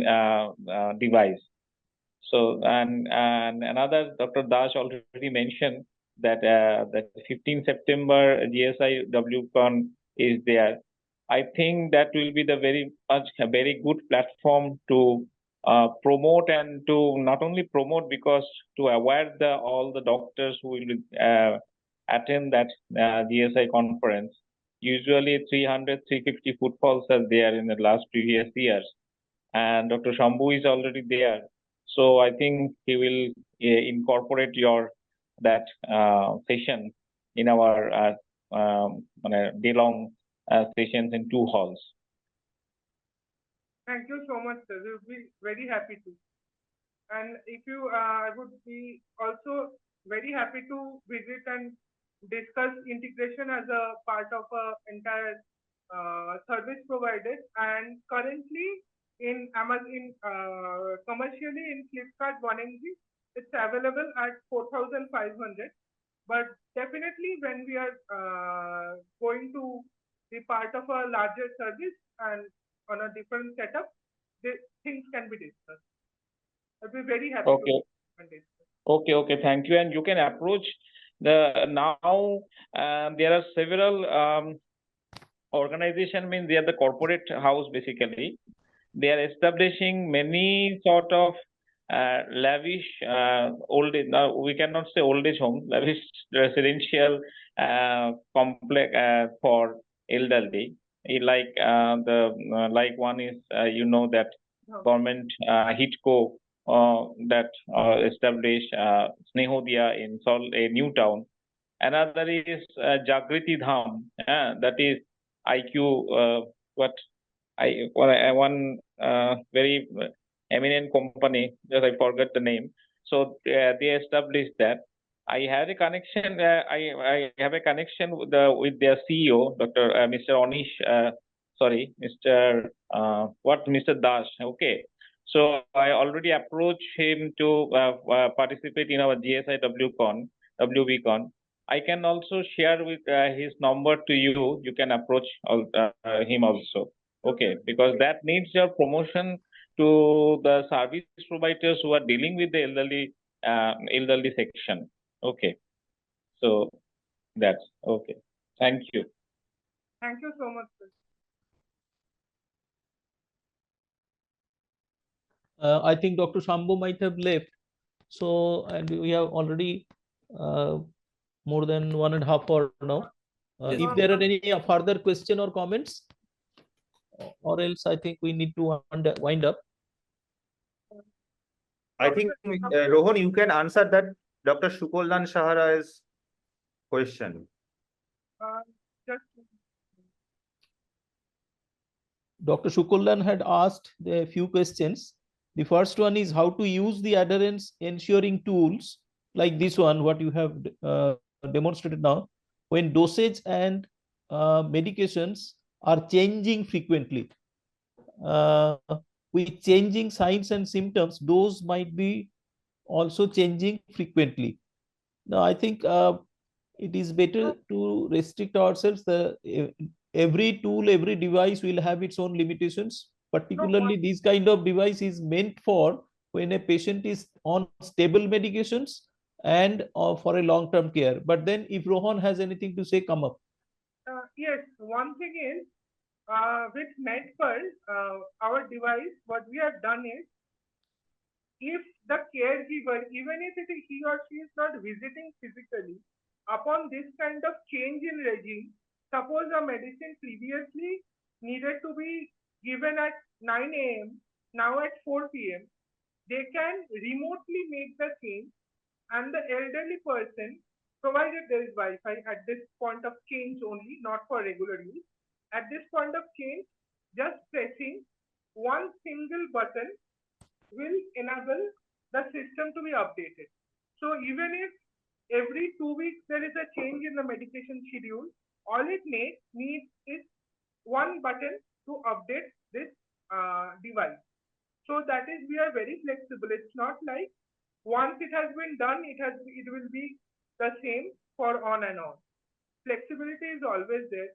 device. So and another, Dr. Dash already mentioned that that 15 September GSI WCon is there. I think that will be the very good platform to promote, and to not only promote, because to aware all the doctors who will attend that GSI conference. Usually 300, 350 footfalls are there in the last previous years, and Dr. Shambo is already there. So I think he will incorporate that session in our day-long sessions in 2 halls. Thank you so much, sir. We'll be very happy to. And if you, I would be also very happy to visit and discuss integration as a part of a entire service provided. And currently in Amazon, commercially in Flipkart 1mg, it's available at 4,500. But definitely when we are going to be part of a larger service and on a different setup, things can be discussed. I'll be very happy to discuss. Okay, thank you. And you can approach now there are several organizations, means they are the corporate house basically. They are establishing many sort of lavish old age, now we cannot say old age home, lavish residential complex for elderly. Like like one is that government HITCO that established Snehodia in New Town. Another is Jagriti Dham, that is IQ one very eminent company, just I forgot the name. So they established that. I had a connection. I have a connection with their CEO, Dr. Mr. Onish. Mr. Dash. Okay. So I already approached him to participate in our GSI WBCon. I can also share with his number to you. You can approach him also. Okay, because that needs your promotion to the service providers who are dealing with the elderly section. Okay, so that's okay. Thank you. Thank you so much, sir. I think Dr. Shambo might have left. So, and we have already more than 1.5 hours now. If there are any further question or comments, or else I think we need to wind up. I think Rohan, you can answer that Dr. Shukoldan Shahara's question. Dr. Shukoldan had asked a few questions. The first one is how to use the adherence ensuring tools like this one, what you have demonstrated now, when dosage and medications are changing frequently. with changing signs and symptoms, dose might be also changing frequently. Now, I think it is better to restrict ourselves. Every tool, every device will have its own limitations. Particularly, this kind of device is meant for when a patient is on stable medications and for a long-term care. But then, if Rohan has anything to say, come up. Yes, one thing is with MedpeR, our device, what we have done is, if the caregiver, even if he or she is not visiting physically, upon this kind of change in regime, suppose a medicine previously needed to be given at 9 a.m., now at 4 p.m., they can remotely make the change, and the elderly person, provided there is Wi-Fi at this point of change only, not for regular use, at this point of change, just pressing one single button will enable the system to be updated. So even if every 2 weeks there is a change in the medication schedule, all it needs is one button to update this device. So that is, we are very flexible. It's not like once it has been done, it will be the same for on and on. Flexibility is always there.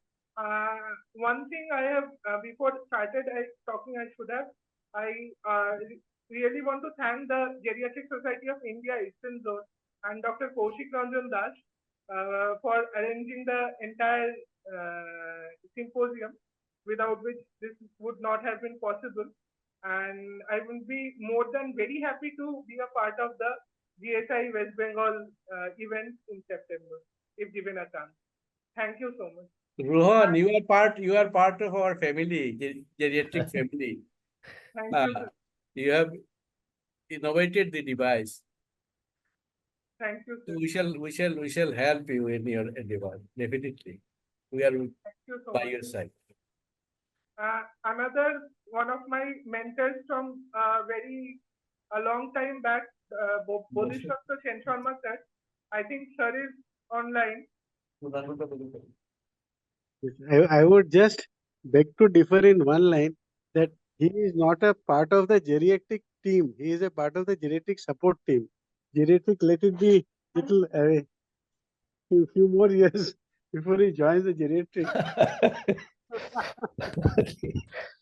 One thing I have, before started talking, I should have, I really want to thank the Geriatric Society of India Eastern Zone and Dr. Kaushik Ranjan for arranging the entire symposium, without which this would not have been possible. And I will be more than very happy to be a part of the GSI West Bengal event in September, if given a chance. Thank you so much. Rohan, you are part of our family, geriatric family. Thank you, sir. You have innovated the device. Thank you, sir. We shall help you in your endeavor. Definitely, we are by your side. Another one of my mentors from a long time back, Bodhisattva Sen Sharma sir. I think sir is online. I would just beg to differ in one line, that he is not a part of the geriatric team. He is a part of the geriatric support team. Geriatric, let it be little few more years before he joins the geriatric.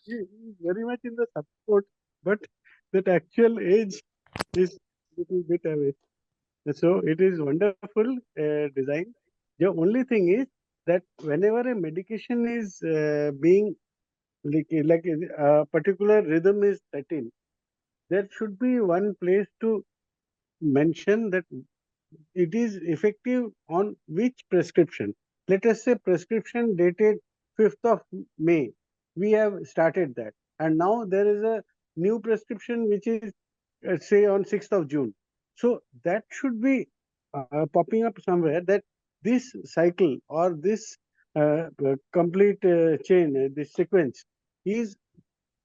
He is very much in the support, but that actual age is little bit away. So it is wonderful design. The only thing is that whenever a medication is being like a particular rhythm is set in, there should be one place to mention that it is effective on which prescription. Let us say prescription dated 5th of May. We have started that. And now there is a new prescription which is say on 6th of June. So that should be popping up somewhere, that this cycle or this complete chain, this sequence is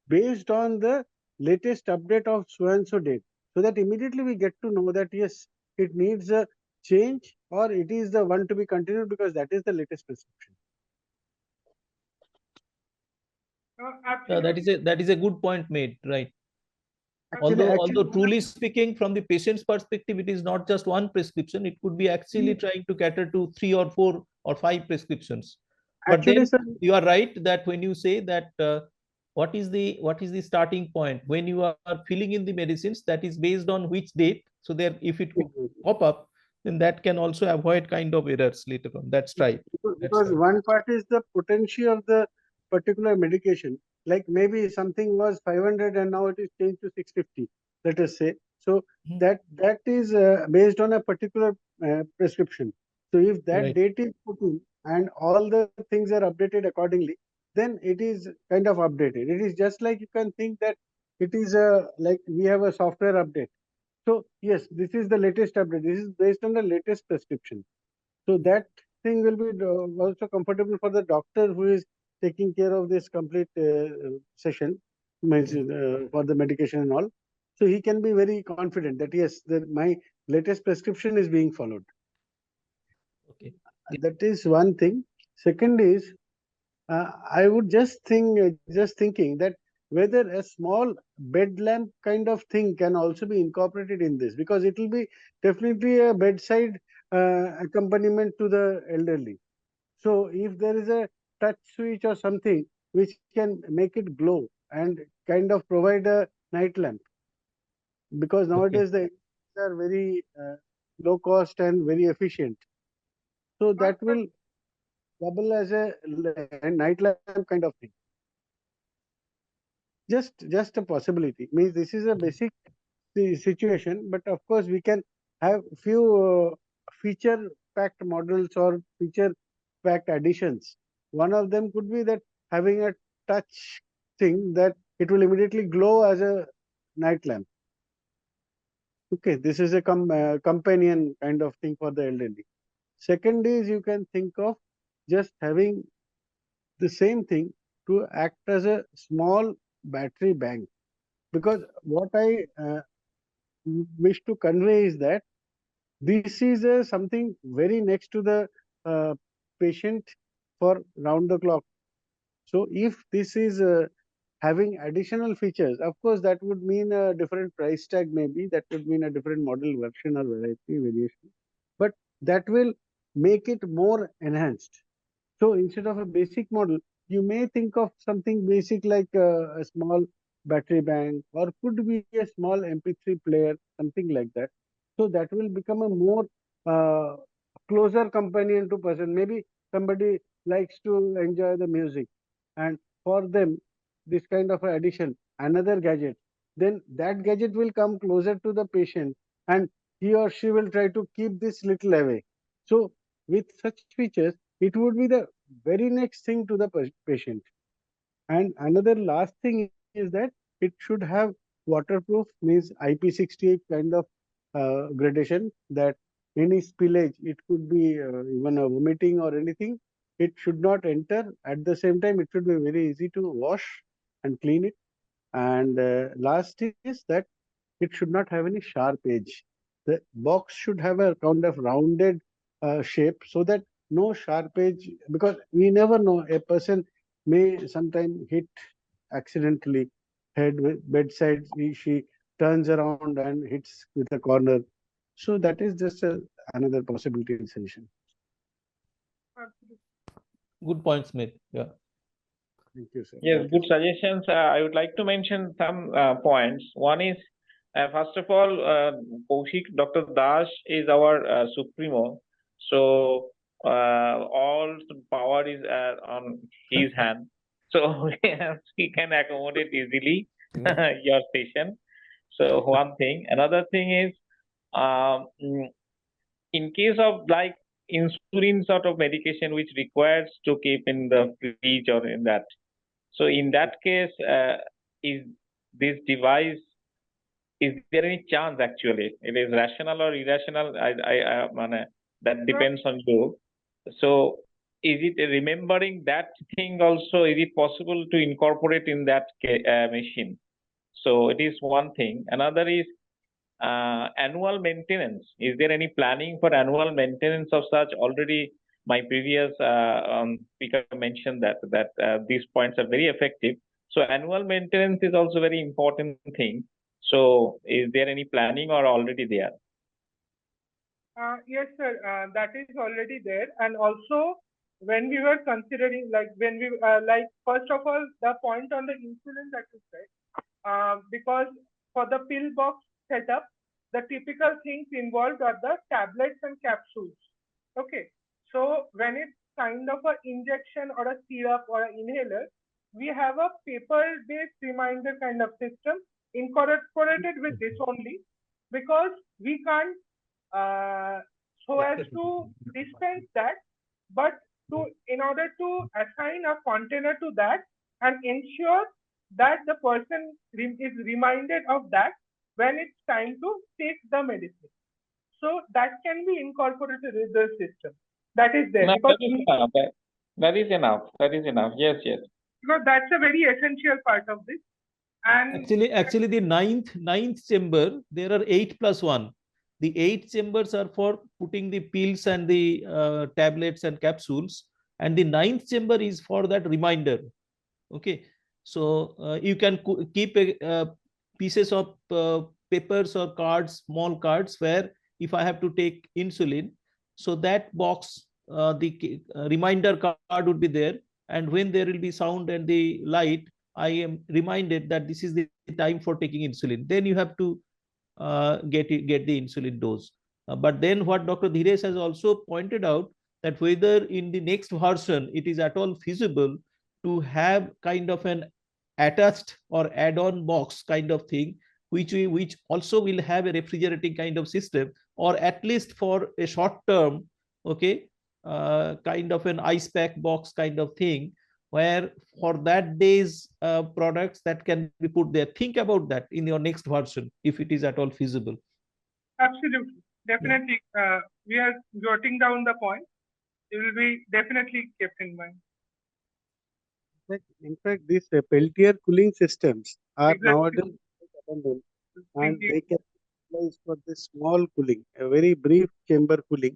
based on the latest update of so and so date, so that immediately we get to know that yes, it needs a change or it is the one to be continued because that is the latest prescription. That is a good point made, right? Although truly speaking, from the patient's perspective, it is not just one prescription. It could be actually trying to cater to 3 or 4 or 5 prescriptions. But actually, then sir, you are right that when you say that what is the starting point when you are filling in the medicines, that is based on which date. So there, if it could pop up, then that can also avoid kind of errors later on. That's right. Because one part is the potency of the particular medication. Like maybe something was 500 and now it is changed to 650, let us say. So that is based on a particular prescription. So if that date is put in and all the things are updated accordingly, then it is kind of updated. It is just like you can think that it is like we have a software update. So yes, this is the latest update. This is based on the latest prescription. So that thing will be also comfortable for the doctor who is taking care of this complete session for the medication and all. So he can be very confident that yes, my latest prescription is being followed. Okay, that is one thing. Second is, I would just thinking that whether a small bed lamp kind of thing can also be incorporated in this, because it will be definitely a bedside accompaniment to the elderly. So if there is a touch switch or something which can make it glow and kind of provide a night lamp, because nowadays the are very low cost and very efficient. So that will double as a night lamp kind of thing. Just a possibility. Means this is a basic situation, but of course we can have few feature packed models or feature packed additions. One of them could be that having a touch thing that it will immediately glow as a night lamp. Okay, this is a companion kind of thing for the elderly. Second is you can think of just having the same thing to act as a small battery bank, because what I wish to convey is that this is something very next to the patient for round the clock. So if this is having additional features, of course that would mean a different price tag, maybe that would mean a different model version or variation, but that will make it more enhanced. So instead of a basic model, you may think of something basic like a small battery bank, or could be a small MP3 player, something like that. So that will become a more closer companion to person. Maybe somebody likes to enjoy the music, and for them, this kind of addition, another gadget, then that gadget will come closer to the patient, and he or she will try to keep this little away. So with such features, it would be the very next thing to the patient. And another last thing is that it should have waterproof, means IP68 kind of gradation, that any spillage, it could be even a vomiting or anything, it should not enter. At the same time, it should be very easy to wash and clean it. And last is that it should not have any sharp edge. The box should have a kind of rounded shape, so that no sharp edge, because we never know, a person may sometime hit accidentally head with bedside, she turns around and hits with a corner. So that is just another possibility in solution. Good point, Smith. Yeah. Thank you, sir. Yes, good suggestions. I would like to mention some points. One is, first of all, Kaushik, Dr. Das is our supremo. So all power is on his hand. So he can accommodate easily your session. So one thing. Another thing is, in case of like insulin sort of medication which requires to keep in the fridge or in that. So in that case, is this device, is there any chance actually? It is rational or irrational? That depends on you. So is it remembering that thing also, is it possible to incorporate in that machine? So it is one thing. Another is annual maintenance. Is there any planning for annual maintenance of such? Already my previous speaker mentioned that these points are very effective. So annual maintenance is also very important thing. So is there any planning or already there? Yes, sir. That is already there. And also, when we were considering, like when we first of all, the point on the insulin that you said, because for the pill box setup, the typical things involved are the tablets and capsules. Okay. So when it's kind of an injection or a syrup or an inhaler, we have a paper-based reminder kind of system incorporated with this only, because we can't so as to dispense that, but in order to assign a container to that and ensure that the person is reminded of that when it's time to take the medicine. So that can be incorporated in the system. That is there. No, that is enough. That is enough. That is enough. Yes, yes. Because that's a very essential part of this. And actually the ninth chamber, there are 8+1. The 8 chambers are for putting the pills and the tablets and capsules, and the 9th chamber is for that reminder. Okay, So you can keep pieces of papers or cards, small cards, where if I have to take insulin, so that box, the reminder card would be there, and when there will be sound and the light, I am reminded that this is the time for taking insulin. Then you have to get the insulin dose. But then what Dr. Dhiresh has also pointed out, that whether in the next version it is at all feasible to have kind of an attached or add-on box kind of thing, which also will have a refrigerating kind of system, or at least for a short term, okay, kind of an ice pack box kind of thing, where for that day's products that can be put there. Think about that in your next version, if it is at all feasible. Absolutely. Definitely. We are jotting down the point. It will be definitely kept in mind. In fact, these Peltier cooling systems are Exactly. nowadays abundant, and they can be utilized for this small cooling, a very brief chamber cooling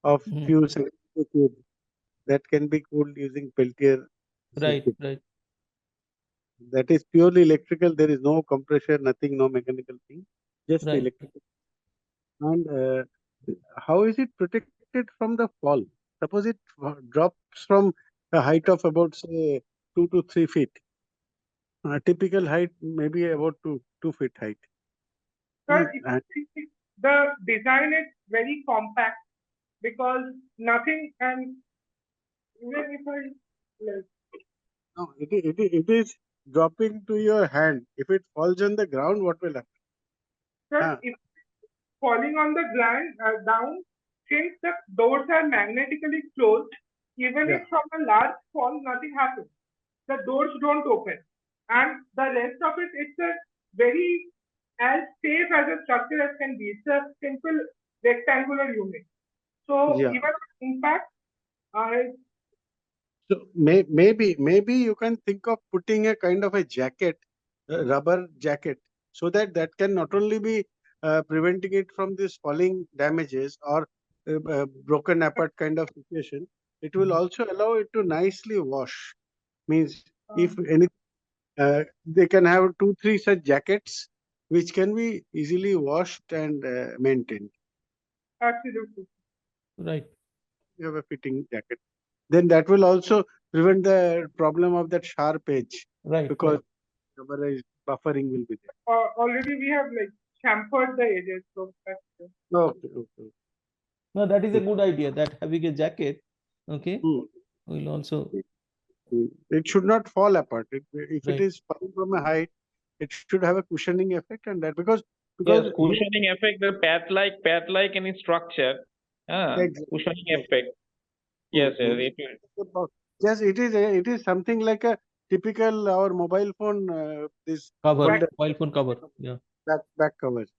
of few seconds that can be cooled using Peltier Right, circuit. right. That is purely electrical. There is no compressor, nothing, no mechanical thing, just Right. electrical. And how is it protected from the fall? Suppose it drops from a height of about, say, 2 to 3 feet. A typical height maybe about 2 feet height. Sir, the design is very compact, because nothing can, even if I, No, it is dropping to your hand. If it falls on the ground, what will happen? sir, if falling on the ground down, since the doors are magnetically closed, even if from a large fall, nothing happens. The doors don't open. And the rest of it, it's a very as safe as a structure as can be. It's a simple rectangular unit. So even impact, so maybe you can think of putting a kind of a jacket, rubber jacket, so that can not only be preventing it from this falling damages or broken apart kind of situation, it will also allow it to nicely wash. Means if any, they can have 2-3 such jackets which can be easily washed and maintained. absolutely. Right. You have a fitting jacket. Then that will also prevent the problem of that sharp edge. Right. Because rubberized buffering will be there. Already we have like chamfered the edges. So that's good. Okay. No, that is a good idea, that having a jacket, okay, will also. It should not fall apart. If Right. it is falling from a height, it should have a cushioning effect, and that because Yes, cushioning effect, the pad-like any structure. Exactly. Cushioning effect. Yes, it will. Yes, it is something like a typical our mobile phone this Cover, holder, mobile phone cover. Yeah. back covers.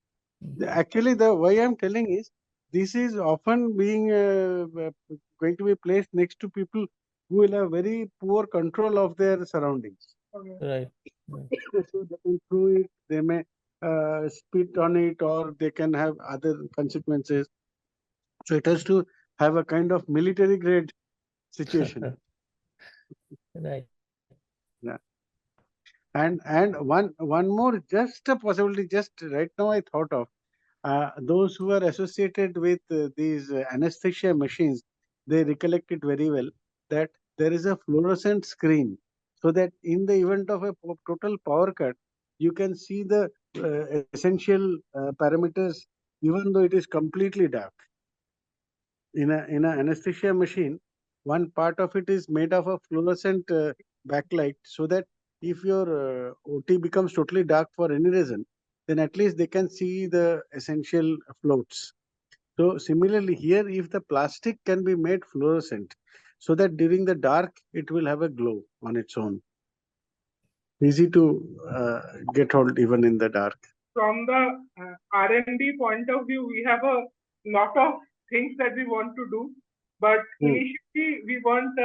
Actually, the why I'm telling is this is often being going to be placed next to people who will have very poor control of their surroundings. Right. So they can throw it, they may spit on it, or they can have other consequences. So it has to have a kind of military grade situation. Right. Yeah. And one more, just a possibility, just right now I thought of those who are associated with these anesthesia machines, they recollect it very well that there is a fluorescent screen, so that in the event of a total power cut, you can see the essential parameters even though it is completely dark. In an anesthesia machine, one part of it is made of a fluorescent backlight, so that if your OT becomes totally dark for any reason, then at least they can see the essential floats. So similarly here, if the plastic can be made fluorescent, so that during the dark it will have a glow on its own. Easy to get hold even in the dark. From the R&D point of view, we have a lot of things that we want to do, but initially we want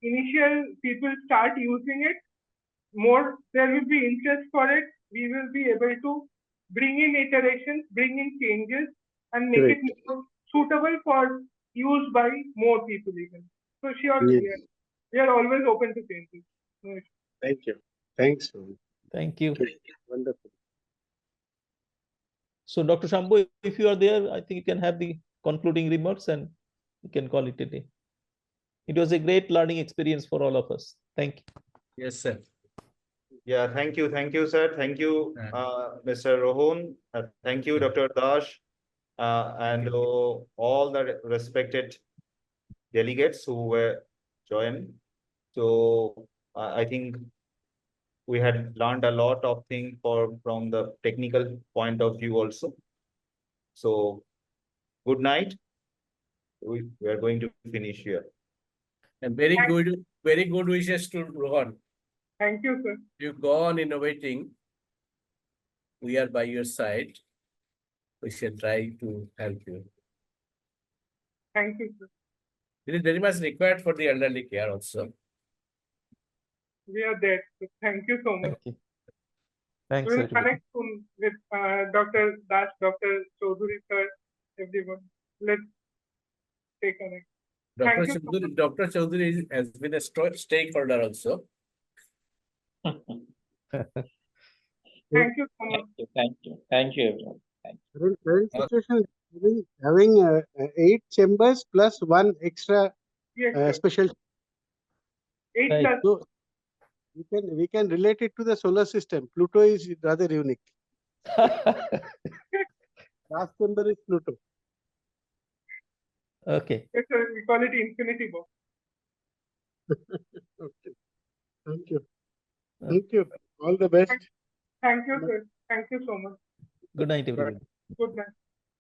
initial people start using it. More there will be interest for it. We will be able to bring in iterations, bring in changes, and make it more suitable for use by more people even. So sure, we are always open to changes. Thank you. Thanks. Thank you. Wonderful. So, Dr. Shambo, if you are there, I think you can have the concluding remarks and you can call it a day. It was a great learning experience for all of us. Thank you. Yes, sir. Yeah, thank you, sir. Thank you, Mr. Rohan. Thank you, Dr. Dash, and all the respected delegates who were joined. So I think we had learned a lot of things from the technical point of view also. So good night. We are going to finish here. And very good wishes to Rohan. Thank you, sir. You go on innovating. We are by your side. We shall try to help you. Thank you, sir. It is very much required for the elderly care also. We are there. So thank you so much. Thank you. Thanks, We will everybody. connect soon with Dr. Dash, Dr. Chaudhary, sir, everyone. Let's stay connected. Thank you so much. Dr. Chaudhary has been a stakeholder also. Thank you so much. Thank you. Thank you, everyone. Current situation is having 8 chambers plus 1 extra Yes, sir. special. 8 Right. plus. So we can relate it to the solar system. Pluto is rather unique. Last chamber is Pluto. Okay. Yes, sir. We call it infinity box. Okay. Thank you. Thank you. All the best. Thank you, sir. Thank you so much. Good night, everybody. Good night.